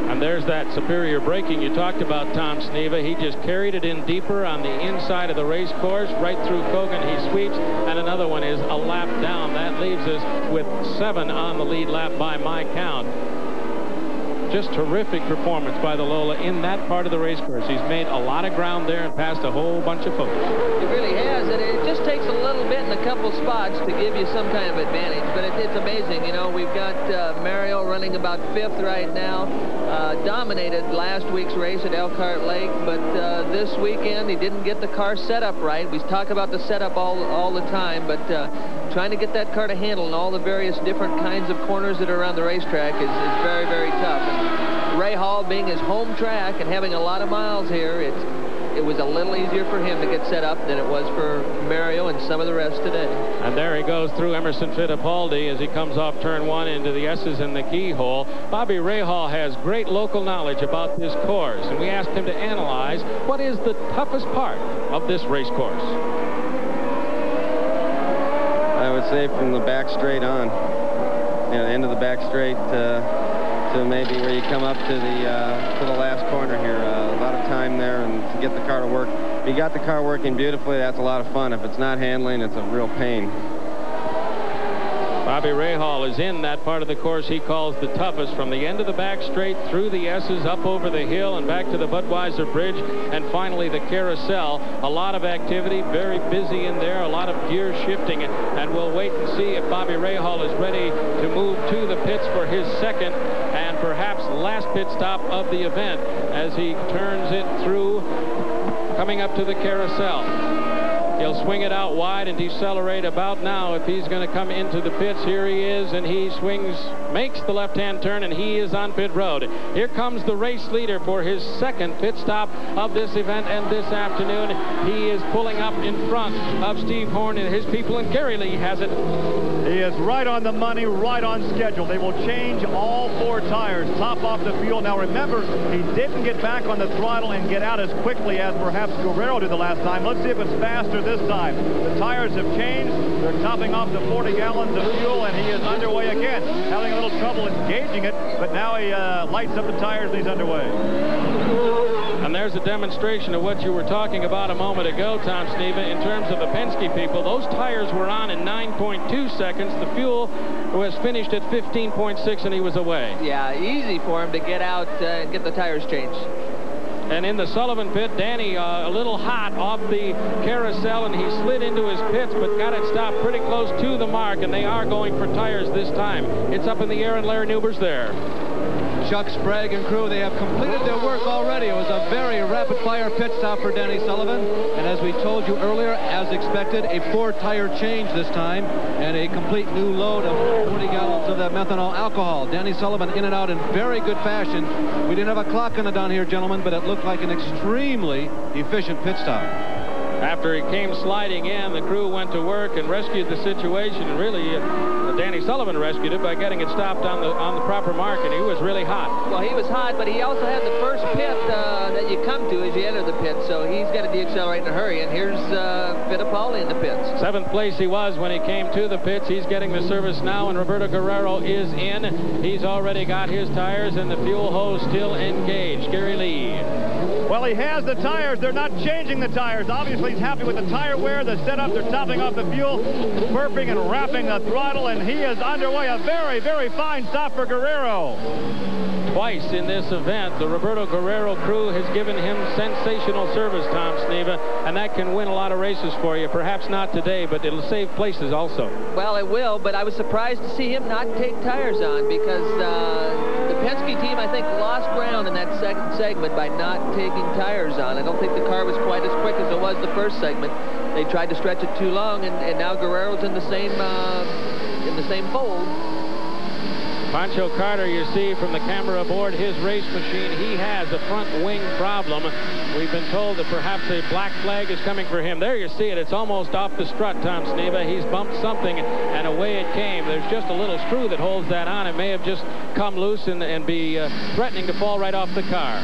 S3: And there's that superior braking you talked about, Tom Sneva. He just carried it in deeper on the inside of the race course, right through Cogan. He sweeps, and another one is a lap down. That leaves us with 7 on the lead lap by my count. Just terrific performance by the Lola in that part of the race course. He's made a lot of ground there and passed a whole bunch of folks.
S8: He really has, and it just takes a little bit in a couple spots to give you some kind of advantage, but it's amazing. You know, we've got Mario running about 5th right now. Dominated last week's race at Elkhart Lake, but this weekend he didn't get the car set up right. We talk about the setup all the time, but trying to get that car to handle in all the various different kinds of corners that are around the racetrack is very, very tough. And Rahal being his home track and having a lot of miles here, it was a little easier for him to get set up than it was for Mario and some of the rest today.
S3: And there he goes through Emerson Fittipaldi as he comes off turn 1 into the S's in the keyhole. Bobby Rahal has great local knowledge about this course, and we asked him to analyze what is the toughest part of this race course.
S7: I would say from the back straight on, you know, the end of the back straight to maybe where you come up to the last corner here. A lot of time there, and to get the car to work. If you got the car working beautifully, that's a lot of fun. If it's not handling, it's a real pain.
S3: Bobby Rahal is in that part of the course he calls the toughest, from the end of the back straight through the S's, up over the hill and back to the Budweiser Bridge, and finally the carousel. A lot of activity, very busy in there, a lot of gear shifting, and we'll wait and see if Bobby Rahal is ready to move to the pits for his second and perhaps last pit stop of the event as he turns it through, coming up to the carousel. He'll swing it out wide and decelerate about now if he's going to come into the pits. Here he is, and he swings, makes the left-hand turn, and he is on pit road. Here comes the race leader for his second pit stop of this event and this afternoon. He is pulling up in front of Steve Horn and his people, and Gary Lee has it.
S9: He is right on the money, right on schedule. They will change all 4 tires, top off the fuel. Now remember, he didn't get back on the throttle and get out as quickly as perhaps Guerrero did the last time. Let's see if it's faster this time. The tires have changed. They're topping off the 40 gallons of fuel, and he is underway again. Having a little trouble engaging it, but now he lights up the tires and he's underway.
S3: And there's a demonstration of what you were talking about a moment ago, Tom Sneva, in terms of the Penske people. Those tires were on in 9.2 seconds. The fuel was finished at 15.6, and he was away.
S8: Yeah, easy for him to get out and get the tires changed.
S3: And in the Sullivan pit, Danny a little hot off the carousel, and he slid into his pits, but got it stopped pretty close to the mark, and they are going for tires this time. It's up in the air, and Larry Nuber's there.
S6: Chuck Sprague and crew, they have completed their work already. It was a very rapid-fire pit stop for Danny Sullivan. And as we told you earlier, as expected, a 4-tire change this time and a complete new load of 40 gallons of that methanol alcohol. Danny Sullivan in and out in very good fashion. We didn't have a clock on it down here, gentlemen, but it looked like an extremely efficient pit stop.
S3: After he came sliding in, the crew went to work and rescued the situation. And really, Danny Sullivan rescued it by getting it stopped on the proper mark, and he was really hot.
S8: Well, he was hot, but he also had the first pit that you come to as you enter the pit, so he's got to decelerate in a hurry. And here's Fittipaldi in the pits.
S3: 7th place he was when he came to the pits. He's getting the service now, and Roberto Guerrero is in. He's already got his tires, and the fuel hose still engaged. Gary Lee.
S9: Well, he has the tires. They're not changing the tires. Obviously, he's happy with the tire wear, the setup. They're topping off the fuel, burping and wrapping the throttle, and he is underway. A very, very fine stop for Guerrero.
S3: Twice in this event, the Roberto Guerrero crew has given him sensational service, Tom Sneva, and that can win a lot of races for you. Perhaps not today, but it'll save places also.
S8: Well, it will, but I was surprised to see him not take tires on because the Penske team, I think, lost ground in that second segment by not taking tires on. I don't think the car was quite as quick as it was the first segment. They tried to stretch it too long, and now Guerrero's in the same fold.
S3: Pancho Carter, you see from the camera aboard his race machine, he has a front wing problem. We've been told that perhaps a black flag is coming for him. There you see it. It's almost off the strut, Tom Sneva. He's bumped something, and away it came. There's just a little screw that holds that on. It may have just come loose and be threatening to fall right off the car.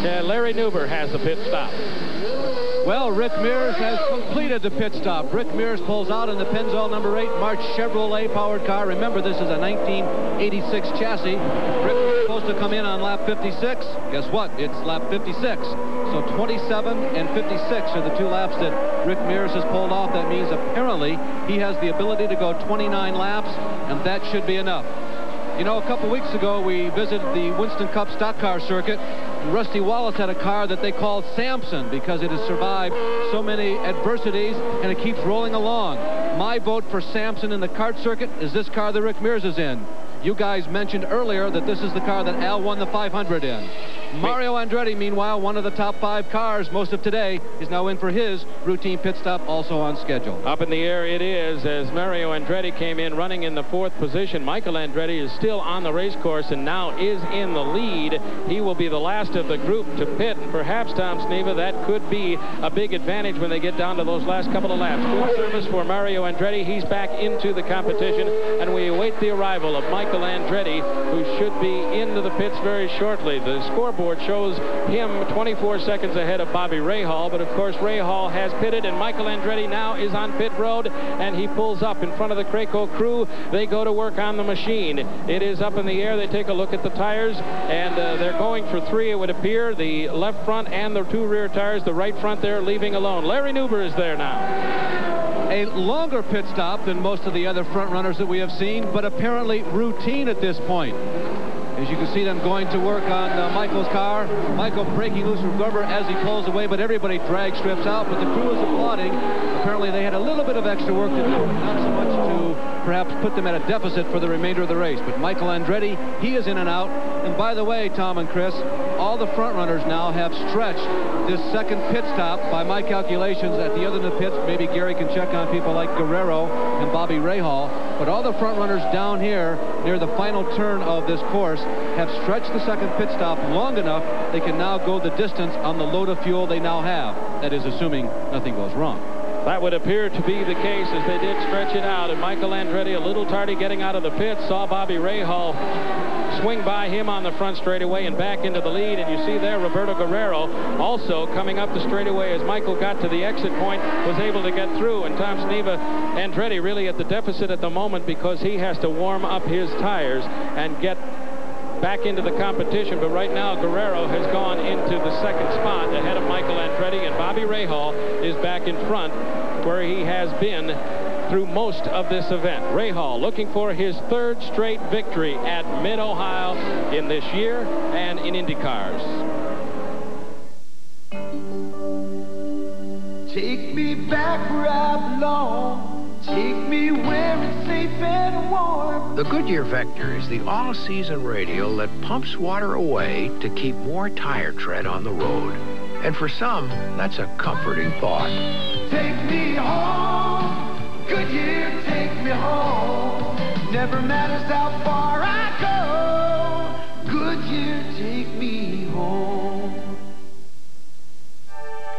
S3: Larry Nuber has the pit stop.
S6: Well, Rick Mears has completed the pit stop. Rick Mears pulls out in the Pennzoil number 8 March Chevrolet powered car. Remember, this is a 1986 chassis. Rick was supposed to come in on lap 56. Guess what? It's lap 56. So 27 and 56 are the 2 laps that Rick Mears has pulled off. That means apparently he has the ability to go 29 laps, and that should be enough. You know, a couple weeks ago, we visited the Winston Cup stock car circuit. Rusty Wallace had a car that they called Samson because it has survived so many adversities and it keeps rolling along. My vote for Samson in the kart circuit is this car that Rick Mears is in. You guys mentioned earlier that this is the car that Al won the 500 in. Mario Andretti, meanwhile, one of the top 5 cars most of today, is now in for his routine pit stop, also on schedule.
S3: Up in the air it is as Mario Andretti came in running in the 4th position. Michael Andretti is still on the race course and now is in the lead. He will be the last of the group to pit, and perhaps, Tom Sneva, that could be a big advantage when they get down to those last couple of laps. Good service for Mario Andretti. He's back into the competition, and we await the arrival of Michael Andretti, who should be into the pits very shortly. The scoreboard shows him 24 seconds ahead of Bobby Rahal, but of course Rahal has pitted, and Michael Andretti now is on pit road, and he pulls up in front of the Kraco crew. They go to work on the machine. It is up in the air. They take a look at the tires, and they're going for 3, it would appear, the left front and the 2 rear tires. The right front they're leaving alone. Larry Nuber is there now.
S6: A longer pit stop than most of the other front runners that we have seen, but apparently routine at this point. As you can see them going to work on Michael's car. Michael breaking loose from Gerber as he pulls away, but everybody drag strips out, but the crew is applauding. Apparently they had a little bit of extra work to do, but not so much to perhaps put them at a deficit for the remainder of the race. But Michael Andretti, he is in and out. And by the way, Tom and Chris, all the front runners now have stretched this second pit stop by my calculations. At the other end of the pits, maybe Gary can check on people like Guerrero and Bobby Rahal, but all the front runners down here near the final turn of this course have stretched the second pit stop long enough they can now go the distance on the load of fuel they now have. That is assuming nothing goes wrong.
S3: That would appear to be the case as they did stretch it out. And Michael Andretti, a little tardy getting out of the pit, saw Bobby Rahal swing by him on the front straightaway and back into the lead. And you see there Roberto Guerrero also coming up the straightaway as Michael got to the exit point, was able to get through. And Tom Sneva, Andretti really at the deficit at the moment because he has to warm up his tires and get back into the competition. But right now Guerrero has gone into the second spot ahead of Michael Andretti, and Bobby Rahal is back in front where he has been through most of this event. Rahal looking for his 3rd straight victory at Mid-Ohio in this year and in Indycars.
S11: Take me back where I belong. Take me where it seems safe and warm.
S18: The Goodyear Vector is the all-season radial that pumps water away to keep more tire tread on the road. And for some, that's a comforting thought.
S11: Take me home, Goodyear, take me home. Never matters how far I go, Goodyear, take me home.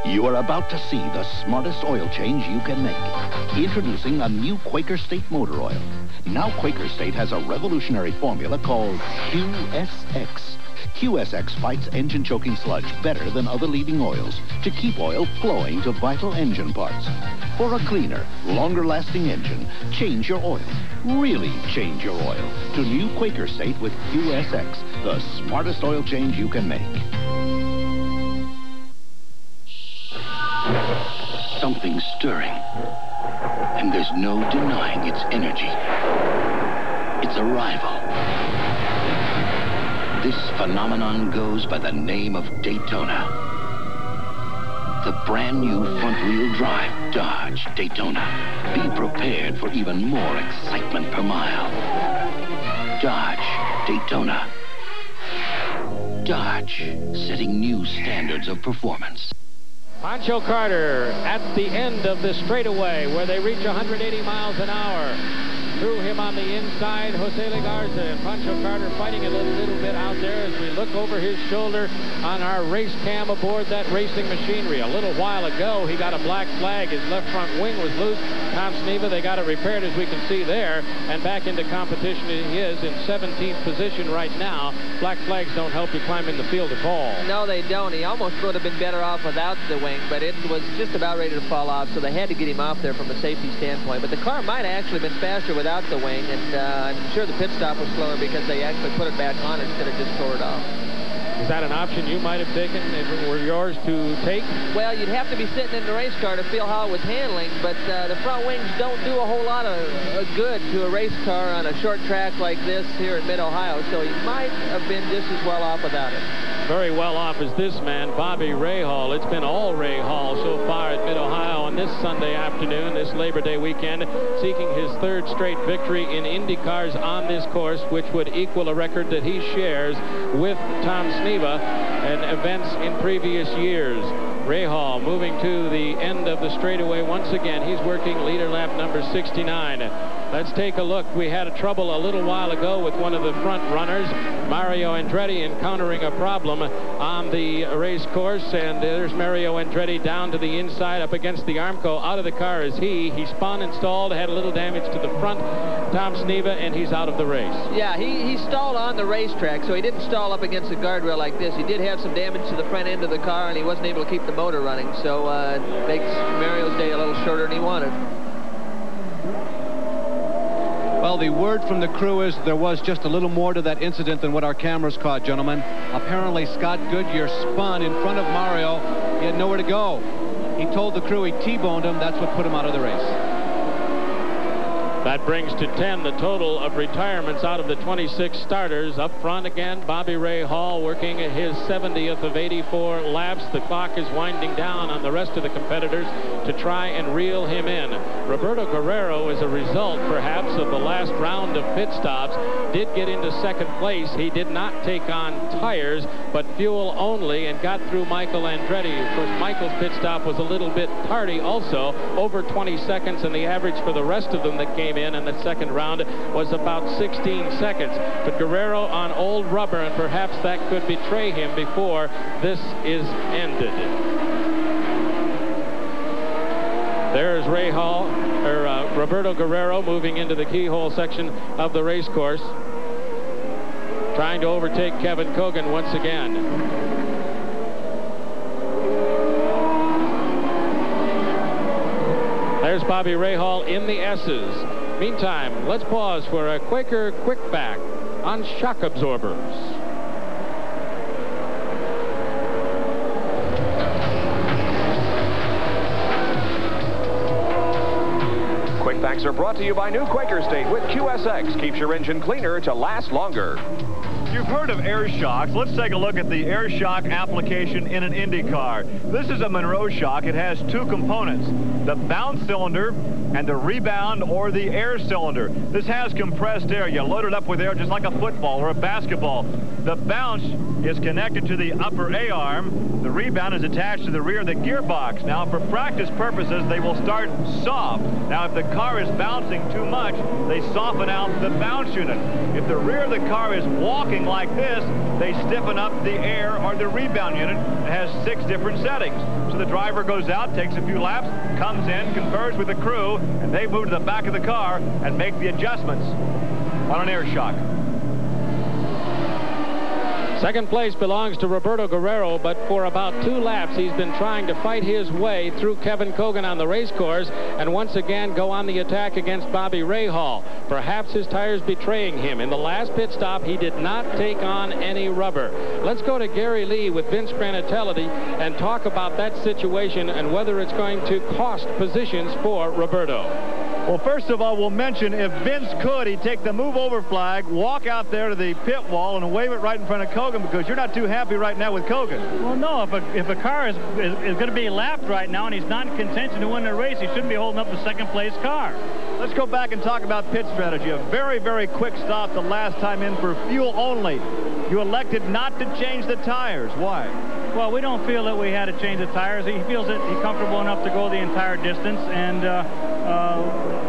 S12: You are about to see the smartest oil change you can make. Introducing a new Quaker State motor oil. Now Quaker State has a revolutionary formula called QSX. QSX fights engine choking sludge better than other leading oils to keep oil flowing to vital engine parts. For a cleaner, longer-lasting engine, change your oil. Really change your oil to new Quaker State with QSX, the smartest oil change you can make. Something's stirring, and there's no denying its energy. Its arrival. This phenomenon goes by the name of Daytona. The brand new front-wheel drive Dodge Daytona. Be prepared for even more excitement per mile. Dodge Daytona. Dodge, setting new standards of performance.
S3: Pancho Carter at the end of the straightaway where they reach 180 miles an hour. Threw him on the inside, Jose Legarza, and Pancho Carter fighting a little bit out there as we look over his shoulder on our race cam aboard that racing machinery. A little while ago, he got a black flag. His left front wing was loose. Tom Sneva, they got it repaired, as we can see there, and back into competition he is in 17th position right now. Black flags don't help you climb in the field at all.
S8: No, they don't. He almost would have been better off without the wing, but it was just about ready to fall off, so they had to get him off there from a safety standpoint. But the car might have actually been faster without the wing, and I'm sure the pit stop was slower because they actually put it back on instead of just tore it off.
S3: Is that an option you might have taken if it were yours to take?
S8: Well, you'd have to be sitting in the race car to feel how it was handling, but the front wings don't do a whole lot of good to a race car on a short track like this here in Mid-Ohio, so you might have been just as well off without it.
S3: Very well off is this man, Bobby Rahal. It's been all Rahal so far at Mid-Ohio on this Sunday afternoon, this Labor Day weekend, seeking his third straight victory in Indycars on this course, which would equal a record that he shares with Tom Sneva and events in previous years. Rahal moving to the end of the straightaway once again. He's working leader lap number 69. Let's take a look. We had trouble a little while ago with one of the front runners, Mario Andretti, encountering a problem on the race course, and there's Mario Andretti down to the inside up against the Armco. Out of the car is he spun and stalled, had a little damage to the front, Tom Sneva, and he's out of the race.
S8: Yeah, he stalled on the racetrack, so he didn't stall up against the guardrail like this. He did have some damage to the front end of the car, and he wasn't able to keep the motor running, so it makes Mario's day a little shorter than he wanted.
S6: Well, the word from the crew is there was just a little more to that incident than what our cameras caught, gentlemen. Apparently, Scott Goodyear spun in front of Mario. He had nowhere to go. He told the crew he T-boned him. That's what put him out of the race.
S3: That brings to 10 the total of retirements out of the 26 starters. Up front again, Bobby Rahal working at his 70th of 84 laps. The clock is winding down on the rest of the competitors to try and reel him in. Roberto Guerrero, as a result, perhaps, of the last round of pit stops, did get into second place. He did not take on tires, but fuel only, and got through Micheal Andretti. Of course, Michael's pit stop was a little bit tardy also, over 20 seconds, and the average for the rest of them that came in the second round was about 16 seconds. But Guerrero on old rubber, and perhaps that could betray him before this is ended. There's Roberto Guerrero moving into the keyhole section of the race course, trying to overtake Kevin Cogan once again. There's Bobby Rahal in the S's. Meantime, let's pause for a Quaker quick back on shock absorbers.
S21: Quick backs are brought to you by new Quaker State with QSX. Keeps your engine cleaner to last longer.
S9: you've heard of air shocks, let's take a look at the air shock application in an Indy car. This is a Monroe shock. It has two components, the bounce cylinder and the rebound or the air cylinder. This has compressed air. You load it up with air just like a football or a basketball. The bounce is connected to the upper A-arm. The rebound is attached to the rear of the gearbox. Now, for practice purposes, they will start soft. Now, if the car is bouncing too much, they soften out the bounce unit. If the rear of the car is walking like this, they stiffen up the air or the rebound unit. It has 6 different settings. So the driver goes out, takes a few laps, comes in, confers with the crew, and they move to the back of the car and make the adjustments on an air shock.
S3: Second place belongs to Roberto Guerrero, but for about 2 laps, he's been trying to fight his way through Kevin Cogan on the race course and once again go on the attack against Bobby Rahal. Perhaps his tires betraying him. In the last pit stop, he did not take on any rubber. Let's go to Gary Lee with Vince Granatelli and talk about that situation and whether it's going to cost positions for Roberto.
S9: Well, first of all, we'll mention if Vince could, he'd take the move over flag, walk out there to the pit wall and wave it right in front of Cogan, because you're not too happy right now with Cogan.
S5: Well, no, if a car is going to be lapped right now and he's not in contention to win the race, he shouldn't be holding up the second place car.
S9: Let's go back and talk about pit strategy. A very, very quick stop the last time in for fuel only. You elected not to change the tires. Why?
S5: Well, we don't feel that we had to change the tires. He feels that he's comfortable enough to go the entire distance, and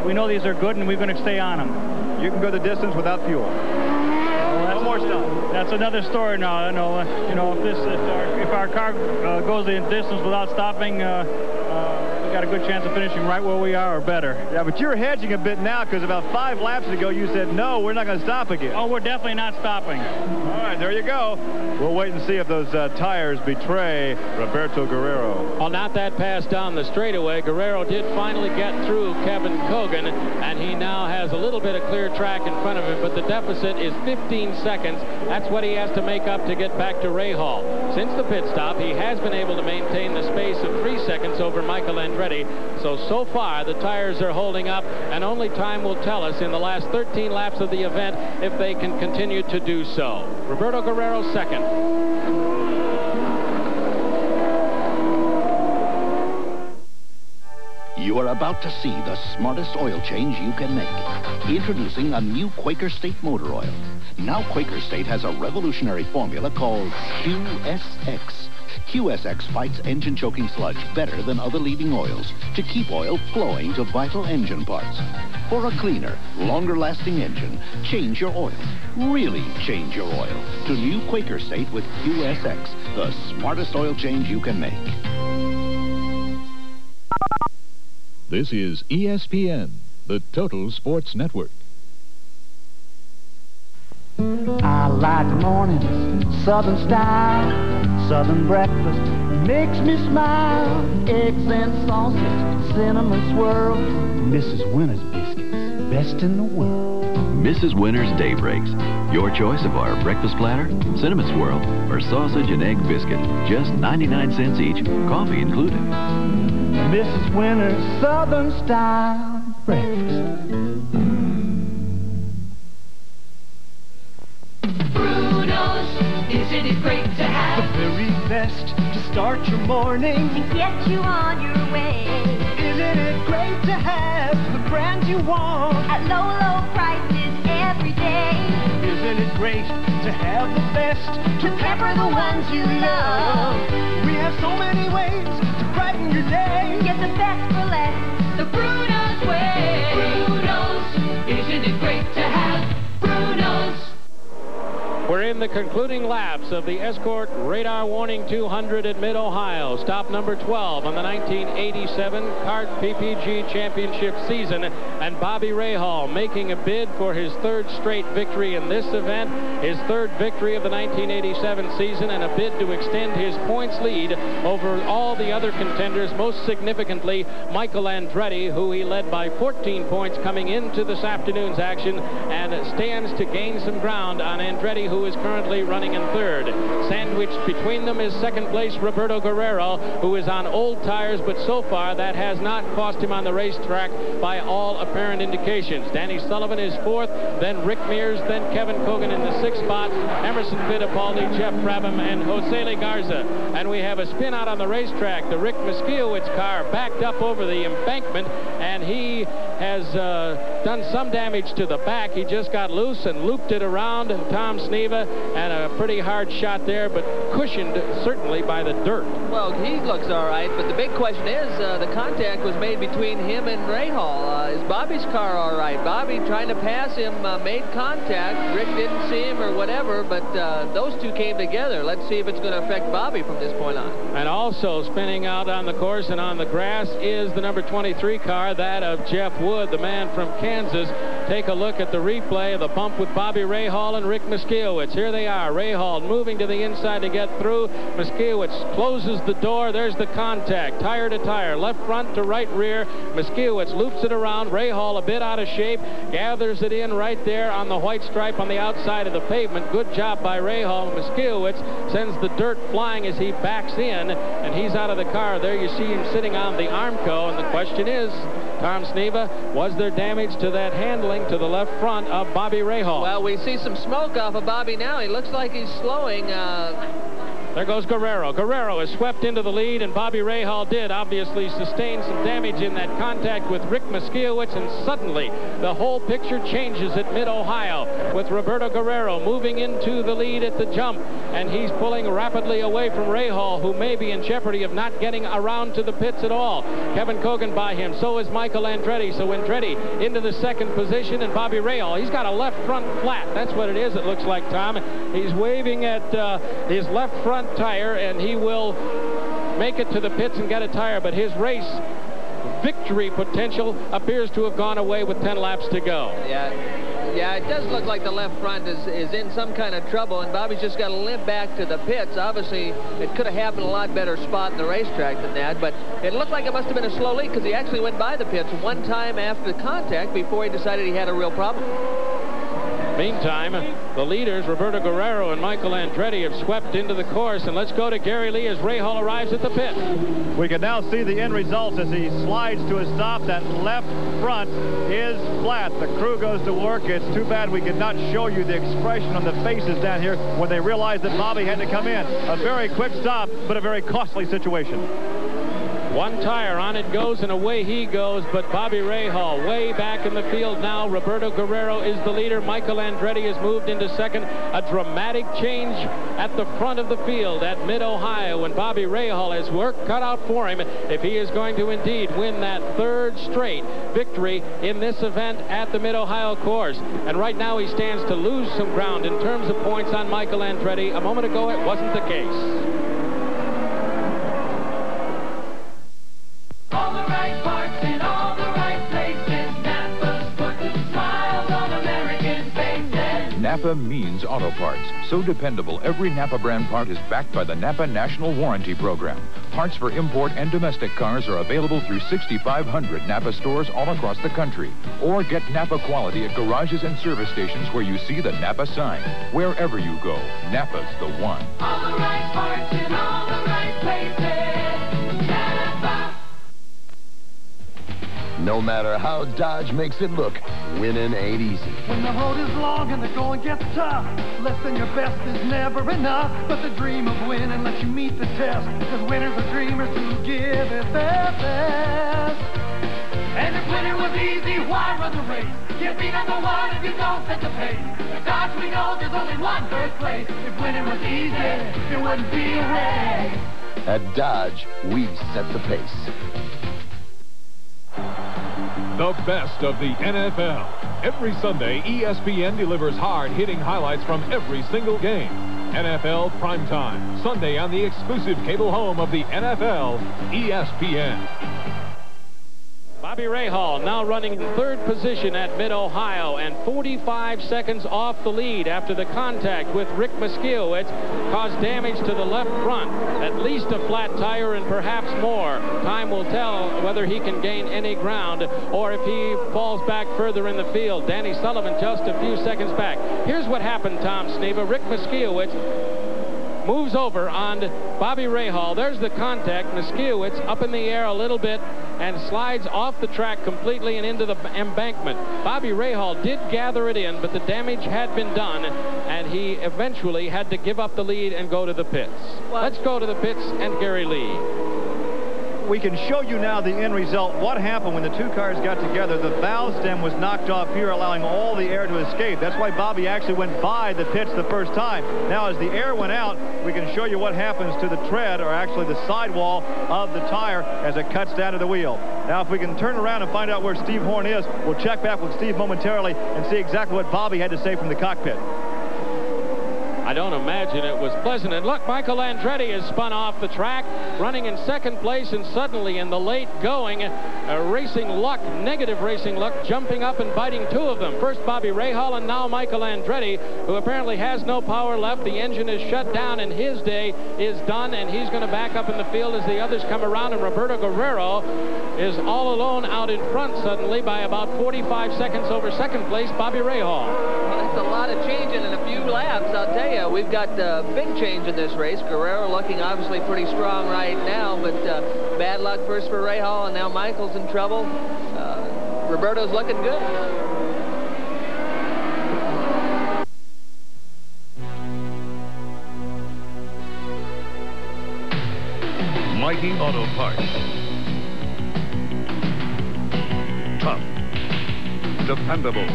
S5: we know these are good, and we're going to stay on them.
S9: You can go the distance without fuel.
S5: Well,
S9: no more stop.
S5: That's another story now. If our car goes the distance without stopping, we got a good chance of finishing right where we are or better.
S9: Yeah, but you're hedging a bit now, because about 5 laps ago you said, no, we're not going to stop again.
S5: Oh, we're definitely not stopping.
S9: All right, there you go. We'll wait and see if those tires betray Roberto Guerrero.
S3: Well, not that pass down the straightaway. Guerrero did finally get through Kevin Cogan, and he now has a little bit of clear track in front of him, but the deficit is 15 seconds. That's what he has to make up to get back to Rahal. Since the pit stop, he has been able to maintain the space of 3 seconds over Micheal Andretti. So far, the tires are holding up, and only time will tell us in the last 13 laps of the event if they can continue to do so. Roberto Guerrero second.
S12: You are about to see the smartest oil change you can make. Introducing a new Quaker State motor oil. Now Quaker State has a revolutionary formula called QSX. QSX fights engine choking sludge better than other leading oils to keep oil flowing to vital engine parts. For a cleaner, longer-lasting engine, change your oil. Really change your oil to new Quaker State with QSX, the smartest oil change you can make.
S4: This is ESPN, the Total Sports Network.
S11: I like mornings, southern style, southern breakfast makes me smile. Eggs and sausage, cinnamon swirl, Mrs. Winter's biscuits, best in the world.
S22: Mrs. Winter's Daybreaks. Your choice of our breakfast platter, cinnamon swirl, or sausage and egg biscuit. Just 99 cents each, coffee included.
S11: Mrs. Winter's southern style breakfast.
S13: Isn't it great to have
S11: the very best to start your morning,
S13: to get you on your way?
S11: Isn't it great to have the brand you want
S13: at low, low prices every day?
S11: Isn't it great to have the best
S13: to pepper the ones you love?
S11: We have so many ways to brighten your day.
S13: Get the best for less, the Bruno's way. Bruno's, isn't it great to have Bruno's?
S3: We're in the concluding laps of the Escort Radar Warning 200 at Mid-Ohio. Stop number 12 on the 1987 Kart PPG Championship season. And Bobby Rahal making a bid for his 3rd straight victory in this event, his 3rd victory of the 1987 season, and a bid to extend his points lead over all the other contenders, most significantly Micheal Andretti, who he led by 14 points coming into this afternoon's action, and stands to gain some ground on Andretti, who is currently currently running in third. Sandwiched between them is second place Roberto Guerrero, who is on old tires, but so far that has not cost him on the racetrack by all apparent indications. Danny Sullivan is fourth, then Rick Mears, then Kevin Cogan in the sixth spot, Emerson Fittipaldi, Jeff Brabham, and Jose Garza. And we have a spin out on the racetrack. The Rick Michealowicz car backed up over the embankment, and he has done some damage to the back. He just got loose and looped it around Tom Sneva, and a pretty hard shot there, but cushioned certainly by the dirt.
S8: Well, he looks all right, but the big question is the contact was made between him and Rahal. Is Bobby's car all right? Bobby, trying to pass him, made contact. Rick didn't see him or whatever, but those two came together. Let's see if it's going to affect Bobby from this point on.
S3: And also spinning out on the course and on the grass is the number 23 car, that of Jeff Wood, the man from Kansas. Take a look at the replay of the bump with Bobby Rahal and Rick Michealowicz. Here they are. Rahal moving to the inside to get through. Michealowicz closes the door. There's the contact. Tire to tire. Left front to right rear. Michealowicz loops it around. Rahal a bit out of shape. Gathers it in right there on the white stripe on the outside of the pavement. Good job by Rahal. Michealowicz sends the dirt flying as he backs in, and he's out of the car. There you see him sitting on the Armco, and the question is, Tom Sneva, was there damage to that handling to the left front of Bobby Rahal?
S8: Well, we see some smoke off of Bobby now. He looks like he's slowing.
S3: There goes Guerrero. Guerrero is swept into the lead, and Bobby Rahal did obviously sustain some damage in that contact with Rick Michealowicz, and suddenly the whole picture changes at Mid-Ohio with Roberto Guerrero moving into the lead at the jump, and he's pulling rapidly away from Rahal, who may be in jeopardy of not getting around to the pits at all. Kevin Cogan by him. So is Michael Andretti. So Andretti into the second position, and Bobby Rahal, he's got a left front flat. That's what it is, it looks like, Tom. He's waving at his left front tire, and he will make it to the pits and get a tire, but his race victory potential appears to have gone away with 10 laps to go.
S8: Yeah, it does look like the left front is in some kind of trouble, and Bobby's just got to limp back to the pits. Obviously, it could have happened in a lot better spot in the racetrack than that, but it looked like it must have been a slow leak because he actually went by the pits one time after the contact before he decided he had a real problem.
S3: Meantime, the leaders, Roberto Guerrero and Michael Andretti, have swept into the course. And let's go to Gary Lee as Rahal arrives at the pit.
S9: We can now see the end results as he slides to a stop. That left front is flat. The crew goes to work. It's too bad we could not show you the expression on the faces down here when they realized that Bobby had to come in. A very quick stop, but a very costly situation.
S3: One tire on it goes, and away he goes, but Bobby Rahal way back in the field now. Roberto Guerrero is the leader. Michael Andretti has moved into second. A dramatic change at the front of the field at Mid-Ohio, and Bobby Rahal has work cut out for him if he is going to indeed win that third straight victory in this event at the Mid-Ohio course. And right now he stands to lose some ground in terms of points on Michael Andretti. A moment ago it wasn't the case.
S13: All the right parts in all the right places. Napa's putting smiles on American faces.
S2: Napa means auto parts. So dependable, every Napa brand part is backed by the Napa National Warranty Program. Parts for import and domestic cars are available through 6,500 Napa stores all across the country. Or get Napa quality at garages and service stations where you see the Napa sign. Wherever you go, Napa's the one.
S13: All the right parts in all the right places.
S20: No matter how Dodge makes it look, winning ain't easy.
S11: When the road is long and the going gets tough, less than your best is never enough. But the dream of winning lets you meet the test, because winners are dreamers who give it their best.
S13: And if winning was easy, why run the race? You'd be number one if you don't set the pace. At Dodge we know there's only one first place. If winning was easy, it wouldn't be a race.
S20: At Dodge, we set the pace.
S4: The best of the NFL. Every Sunday, ESPN delivers hard-hitting highlights from every single game. NFL Primetime, Sunday on the exclusive cable home of the NFL, ESPN.
S3: Bobby Rahal now running in third position at Mid-Ohio and 45 seconds off the lead after the contact with Rick Micheal. It caused damage to the left front, at least a flat tire and perhaps more. Time will tell whether he can gain any ground or if he falls back further in the field. Danny Sullivan just a few seconds back. Here's what happened, Tom Sneva. Rick Micheal moves over on Bobby Rahal. There's the contact. Micheal up in the air a little bit and slides off the track completely and into the embankment. Bobby Rahal did gather it in, but the damage had been done, and he eventually had to give up the lead and go to the pits. Let's go to the pits and Gary Lee.
S9: We can show you now the end result. What happened when the two cars got together? The valve stem was knocked off here, allowing all the air to escape. That's why Bobby actually went by the pits the first time. Now, as the air went out, we can show you what happens to the tread, or actually the sidewall of the tire, as it cuts down to the wheel. Now, if we can turn around and find out where Steve Horn is, we'll check back with Steve momentarily and see exactly what Bobby had to say from the cockpit.
S3: I don't imagine it was pleasant. And look, Michael Andretti has spun off the track, running in second place, and suddenly in the late going, racing luck, negative racing luck, jumping up and biting two of them. First Bobby Rahal and now Michael Andretti, who apparently has no power left. The engine is shut down and his day is done, and he's going to back up in the field as the others come around, and Roberto Guerrero is all alone out in front suddenly by about 45 seconds over second place, Bobby Rahal.
S8: Well, that's a lot of changing in a few laps, I'll tell you. We've got a big change in this race. Guerrero looking obviously pretty strong right now, but bad luck first for Rahal, and now Michael's in trouble. Roberto's looking good.
S1: Mighty Auto Parts. Tough. Dependable.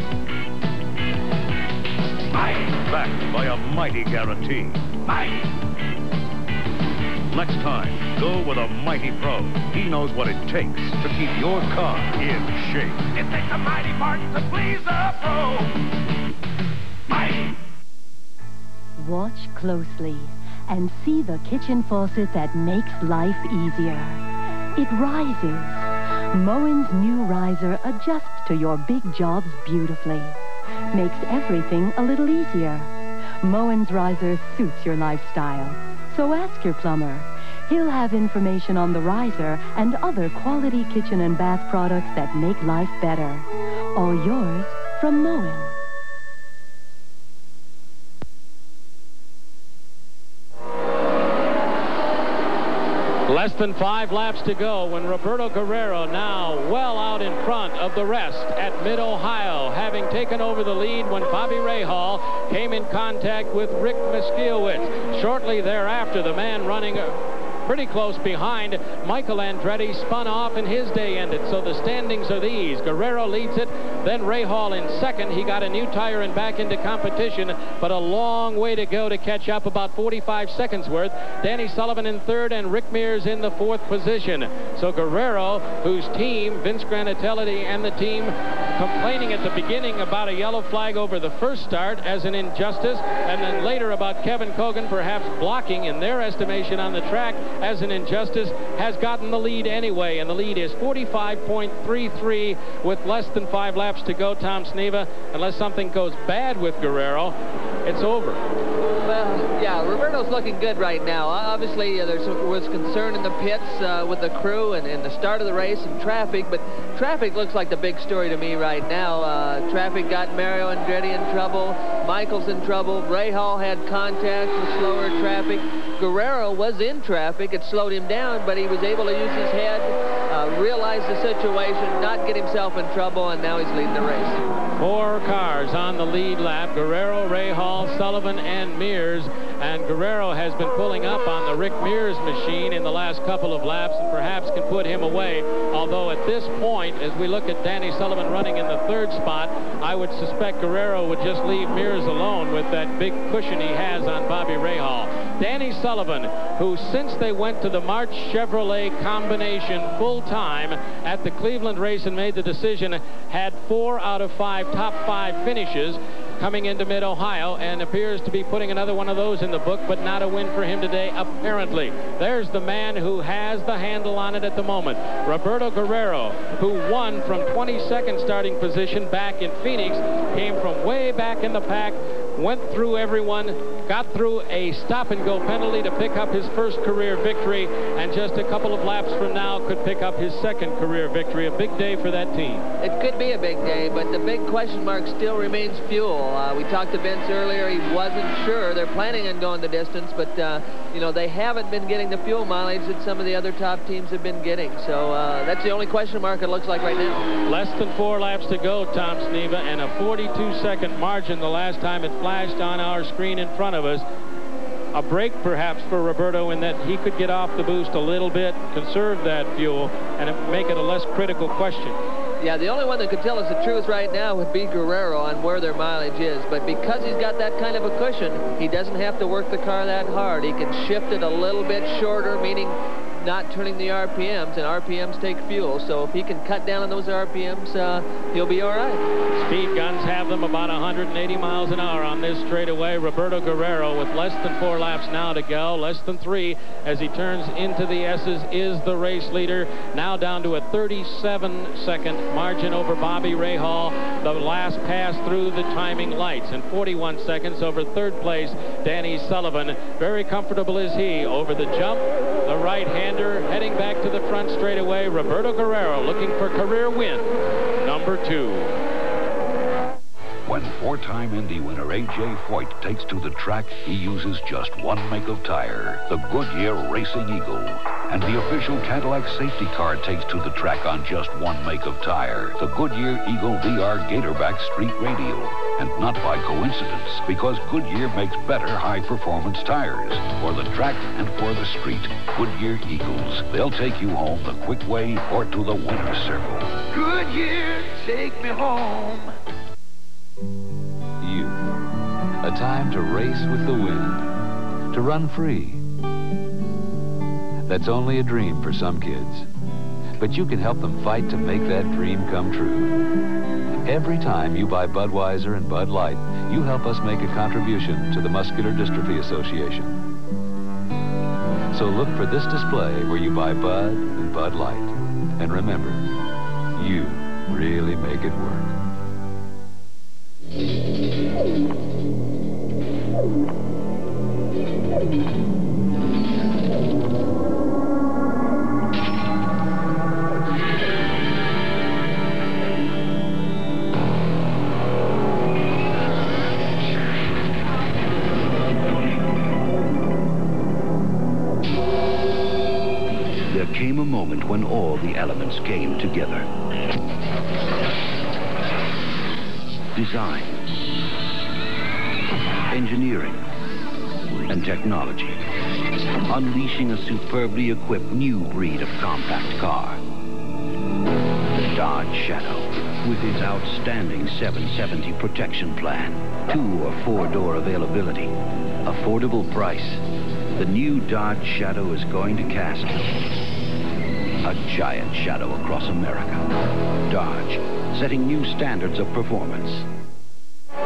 S1: Backed by a mighty guarantee. Mighty. Next time, go with a mighty pro. He knows what it takes to keep your car in shape.
S13: It takes a mighty part to please a pro. Mighty.
S10: Watch closely and see the kitchen faucet that makes life easier. It rises. Moen's new riser adjusts to your big jobs beautifully. Makes everything a little easier. Moen's riser suits your lifestyle. So ask your plumber. He'll have information on the riser and other quality kitchen and bath products that make life better. All yours from Moen.
S3: Less than 5 laps to go when Roberto Guerrero now well out in front of the rest at Mid-Ohio, having taken over the lead when Bobby Rahal came in contact with Rick Micheal. Shortly thereafter, the man running pretty close behind, Michael Andretti, spun off and his day ended. So the standings are these. Guerrero leads it, then Rahal in second. He got a new tire and back into competition, but a long way to go to catch up, about 45 seconds worth. Danny Sullivan in third and Rick Mears in the fourth position. So Guerrero, whose team, Vince Granatelli and the team, complaining at the beginning about a yellow flag over the first start as an injustice, and then later about Kevin Cogan perhaps blocking in their estimation on the track as an injustice, has gotten the lead anyway, and the lead is 45.33 with less than 5 laps to go. Tom Sneva, unless something goes bad with Guerrero, it's over.
S8: Well, yeah, Roberto's looking good right now. Obviously, there was concern in the pits with the crew and the start of the race and traffic, but traffic looks like the big story to me right now. Traffic got Mario Andretti in trouble. Michael's in trouble. Rahal had contact with slower traffic. Guerrero was in traffic. It slowed him down, but he was able to use his head, realize the situation, not get himself in trouble, and now he's leading the race.
S3: 4 cars on the lead lap. Guerrero, Rahal, Sullivan, and Mears. And Guerrero has been pulling up on the Rick Mears machine in the last couple of laps and perhaps can put him away. Although at this point, as we look at Danny Sullivan running in the third spot, I would suspect Guerrero would just leave Mears alone with that big cushion he has on Bobby Rahal. Danny Sullivan, who since they went to the March Chevrolet combination full-time at the Cleveland race and made the decision, had 4 out of 5 top 5 finishes. coming into Mid-Ohio, and appears to be putting another one of those in the book, but not a win for him today, apparently. There's the man who has the handle on it at the moment, Roberto Guerrero, who won from 22nd starting position back in Phoenix, came from way back in the pack, went through everyone, got through a stop-and-go penalty to pick up his first career victory, and just a couple of laps from now could pick up his second career victory. A big day for that team.
S8: It could be a big day, but the big question mark still remains fuel. We talked to Vince earlier. He wasn't sure. They're planning on going the distance, but, you know, they haven't been getting the fuel mileage that some of the other top teams have been getting. So that's the only question mark it looks like right now.
S3: Less than 4 laps to go, Tom Sneva, and a 42-second margin the last time it flashed on our screen in front of us. A break perhaps for Roberto in that he could get off the boost a little bit, conserve that fuel, and make it a less critical question.
S8: Yeah, the only one that could tell us the truth right now would be Guerrero on where their mileage is. But because he's got that kind of a cushion, he doesn't have to work the car that hard. He can shift it a little bit shorter, meaning not turning the RPMs, and RPMs take fuel. So if he can cut down on those RPMs, he'll be all right.
S3: Speed guns have them about 180 miles an hour on this straightaway. Roberto Guerrero, with less than 4 laps now to go, less than 3 as he turns into the S's, is the race leader. Now down to a 37-second margin over Bobby Rahal, the last pass through the timing lights, and 41 seconds over third place Danny Sullivan. Very comfortable is he over the jump. The right-hander heading back to the front straightaway. Roberto Guerrero looking for career win number 2.
S1: When 4-time Indy winner A.J. Foyt takes to the track, he uses just one make of tire, the Goodyear Racing Eagle. And the official Cadillac safety car takes to the track on just one make of tire, the Goodyear Eagle VR Gatorback Street Radial. And not by coincidence, because Goodyear makes better high-performance tires for the track and for the street. Goodyear Eagles. They'll take you home the quick way or to the winner's circle.
S13: Goodyear, take me home.
S22: You. A time to race with the wind. To run free. That's only a dream for some kids. But you can help them fight to make that dream come true. Every time you buy Budweiser and Bud Light, you help us make a contribution to the Muscular Dystrophy Association. So look for this display where you buy Bud and Bud Light. And remember, you really make it work.
S14: There came a moment when all the elements came together. Design, engineering, and technology, unleashing a superbly equipped new breed of compact car. The Dodge Shadow, with its outstanding 770 protection plan, 2- or 4-door availability, affordable price. The new Dodge Shadow is going to cast a giant shadow across America. Dodge, setting new standards of performance.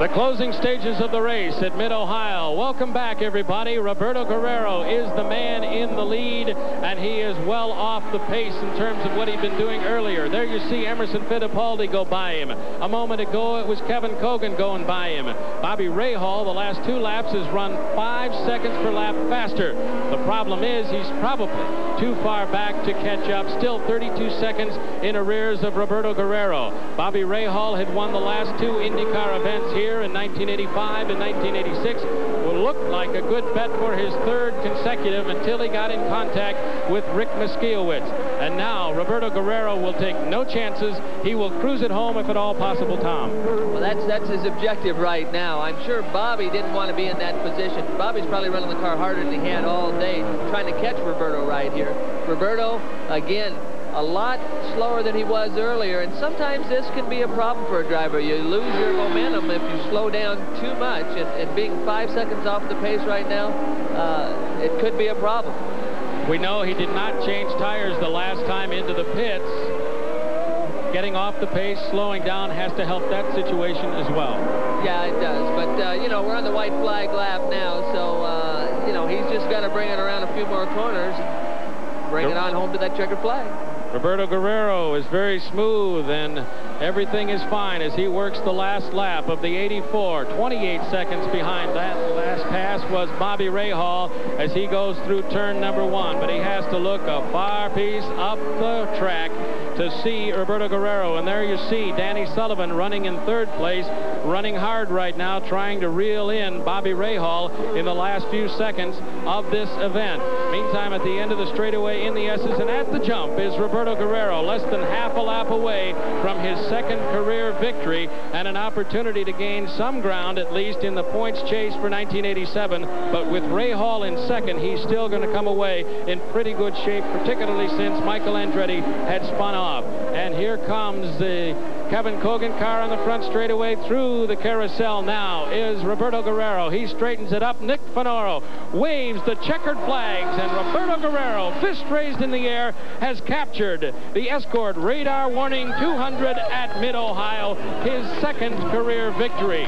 S3: The closing stages of the race at Mid-Ohio. Welcome back, everybody. Roberto Guerrero is the man in the lead, and he is well off the pace in terms of what he'd been doing earlier. There you see Emerson Fittipaldi go by him. A moment ago, it was Kevin Cogan going by him. Bobby Rahal, the last 2 laps, has run 5 seconds per lap faster. The problem is he's probably too far back to catch up. Still 32 seconds in arrears of Roberto Guerrero. Bobby Rahal had won the last 2 IndyCar events here in 1985 and 1986. Will look like a good bet for his 3rd consecutive until he got in contact with Rick Micheal. And now Roberto Guerrero will take no chances. He will cruise it home if at all possible, Tom.
S8: Well, that's his objective right now. I'm sure Bobby didn't want to be in that position. Bobby's probably running the car harder than he had all day, trying to catch Roberto right here. Roberto, again, a lot slower than he was earlier, and sometimes this can be a problem for a driver. You lose your momentum if you slow down too much, and being 5 seconds off the pace right now, it could be a problem.
S3: We know he did not change tires the last time into the pits. getting off the pace, slowing down has to help that situation as well.
S8: Yeah, it does. But, you know, we're on the white flag lap now, so, you know, he's just got to bring it around a few more corners and bring it on home to that checkered flag.
S3: Roberto Guerrero is very smooth, and everything is fine as he works the last lap of the 84. 28 seconds behind that last pass was Bobby Rahal as he goes through turn number 1. But he has to look a far piece up the track to see Roberto Guerrero. And there you see Danny Sullivan running in 3rd place, running hard right now, trying to reel in Bobby Rahal in the last few seconds of this event. Meantime, at the end of the straightaway in the S's and at the jump is Roberto Guerrero, less than half a lap away from his 2nd career victory and an opportunity to gain some ground, at least in the points chase for 1987. But with Rahal in 2nd, he's still going to come away in pretty good shape, particularly since Michael Andretti had spun off. And here comes the Kevin Cogan car on the front straightaway through the carousel. Now is Roberto Guerrero. He straightens it up. Nick Finoro waves the checkered flags, and Roberto Guerrero, fist raised in the air, has captured the Escort Radar Warning 200 at Mid-Ohio, his 2nd career victory.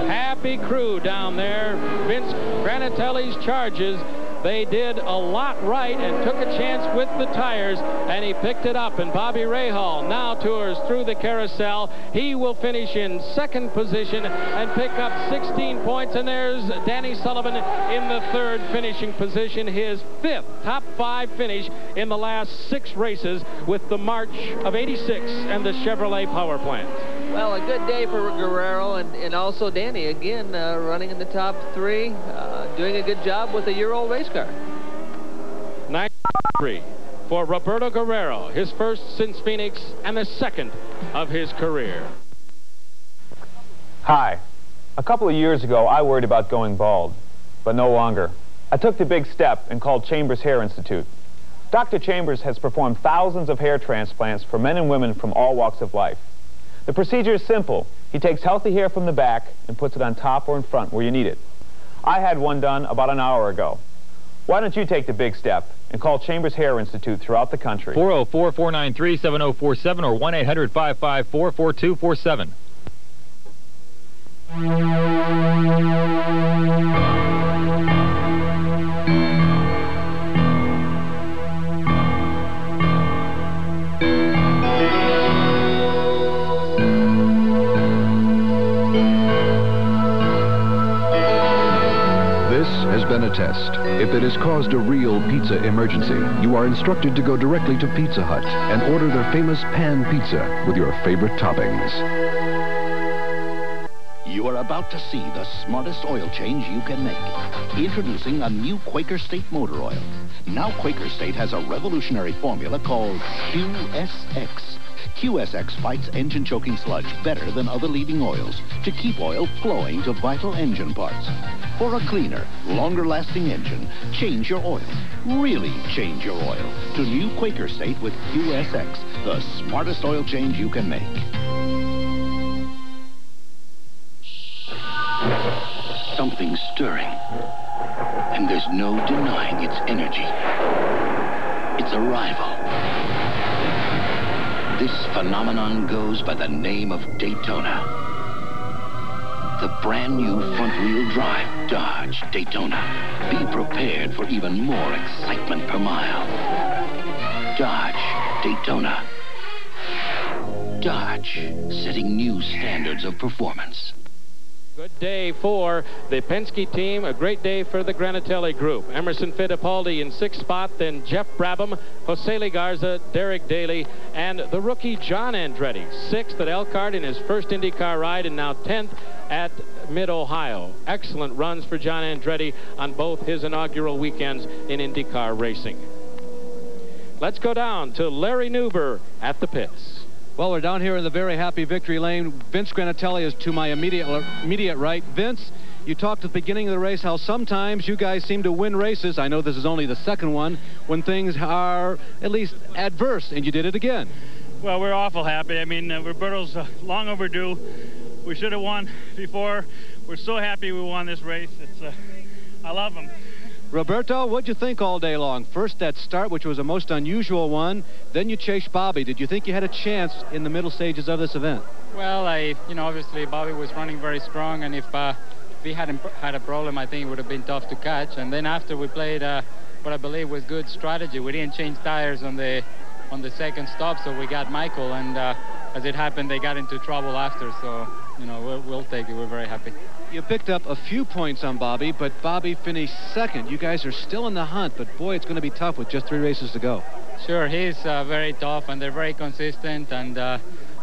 S3: Happy crew down there. Vince Granatelli's charges. They did a lot right and took a chance with the tires, and he picked it up. And Bobby Rahal now tours through the carousel. He will finish in 2nd position and pick up 16 points. And there's Danny Sullivan in the 3rd finishing position, his 5th top 5 finish in the last 6 races with the March of '86 and the Chevrolet power plant.
S8: Well, a good day for Guerrero and also Danny, again, running in the top 3, doing a good job with a year-old race car.
S3: 93 for Roberto Guerrero, his 1st since Phoenix and the 2nd of his career.
S15: Hi. A couple of years ago, I worried about going bald, but no longer. I took the big step and called Chambers Hair Institute. Dr. Chambers has performed thousands of hair transplants for men and women from all walks of life. The procedure is simple. He takes healthy hair from the back and puts it on top or in front where you need it. I had one done about an hour ago. Why don't you take the big step and call Chambers Hair Institute throughout the country?
S17: 404-493-7047 or 1-800-554-4247.
S16: Has been a test. If it has caused a real pizza emergency, you are instructed to go directly to Pizza Hut and order their famous pan pizza with your favorite toppings.
S12: You are about to see the smartest oil change you can make. Introducing a new Quaker State motor oil. Now Quaker State has a revolutionary formula called QSX. QSX fights engine choking sludge better than other leading oils to keep oil flowing to vital engine parts. For a cleaner, longer-lasting engine, change your oil. Really change your oil to new Quaker State with QSX, the smartest oil change you can make. Something's stirring, and there's no denying its energy. Its arrival. This phenomenon goes by the name of Daytona. The brand new front-wheel drive Dodge Daytona. Be prepared for even more excitement per mile. Dodge Daytona. Dodge, setting new standards of performance.
S3: Good day for the Penske team. A great day for the Granatelli group. Emerson Fittipaldi in 6th spot, then Jeff Brabham, Jose Legarza, Derek Daly, and the rookie John Andretti, 6th at Elkhart in his first IndyCar ride, and now 10th at Mid-Ohio. Excellent runs for John Andretti on both his inaugural weekends in IndyCar racing. Let's go down to Larry Newber at the pits.
S6: Well, we're down here in the very happy victory lane. Vince Granatelli is to my immediate right. Vince, you talked at the beginning of the race how sometimes you guys seem to win races. I know this is only the 2nd one when things are at least adverse, and you did it again.
S23: Well, we're awful happy. I mean, Roberto's long overdue. We should have won before. We're so happy we won this race. It's I love him.
S6: Roberto, what'd you think all day long? First that start, which was a most unusual one. Then you chased Bobby. Did you think you had a chance in the middle stages of this event?
S7: Well, obviously Bobby was running very strong, and if we hadn't had a problem, I think it would have been tough to catch. And then after we played what I believe was good strategy, we didn't change tires on the second stop, so we got Micheal, and as it happened, they got into trouble after. So, we'll take it. We're very happy.
S6: You picked up a few points on Bobby, but Bobby finished second. You guys are still in the hunt, but boy, it's going to be tough with just 3 races to go.
S7: Sure, he's very tough, and they're very consistent, and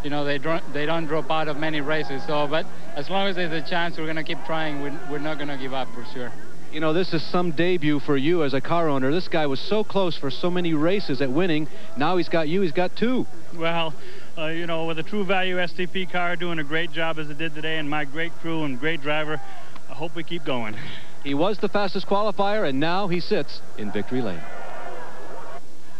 S7: they don't drop out of many races. So, but as long as there's a chance, we're going to keep trying. We're not going to give up for sure.
S6: This is some debut for you as a car owner. This guy was so close for so many races at winning. Now he's got you. He's got 2.
S23: Well, with a True Value STP car doing a great job as it did today, and my great crew and great driver, I hope we keep going.
S6: He was the fastest qualifier, and now he sits in victory lane.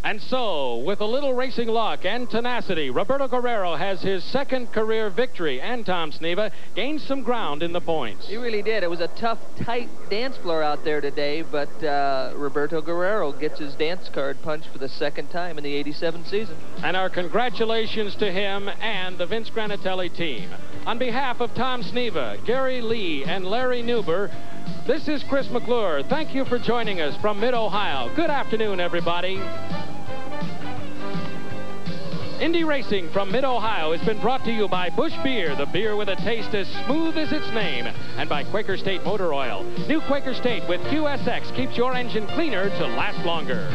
S3: And so, with a little racing luck and tenacity, Roberto Guerrero has his second career victory, and Tom Sneva gained some ground in the points.
S8: He really did. It was a tough, tight dance floor out there today, but Roberto Guerrero gets his dance card punched for the second time in the '87 season.
S3: And our congratulations to him and the Vince Granatelli team. On behalf of Tom Sneva, Gary Lee, and Larry Newber, this is Chris McClure. Thank you for joining us from Mid-Ohio. Good afternoon, everybody. Indy Racing from Mid-Ohio has been brought to you by Busch Beer, the beer with a taste as smooth as its name, and by Quaker State Motor Oil. New Quaker State with QSX keeps your engine cleaner to last longer.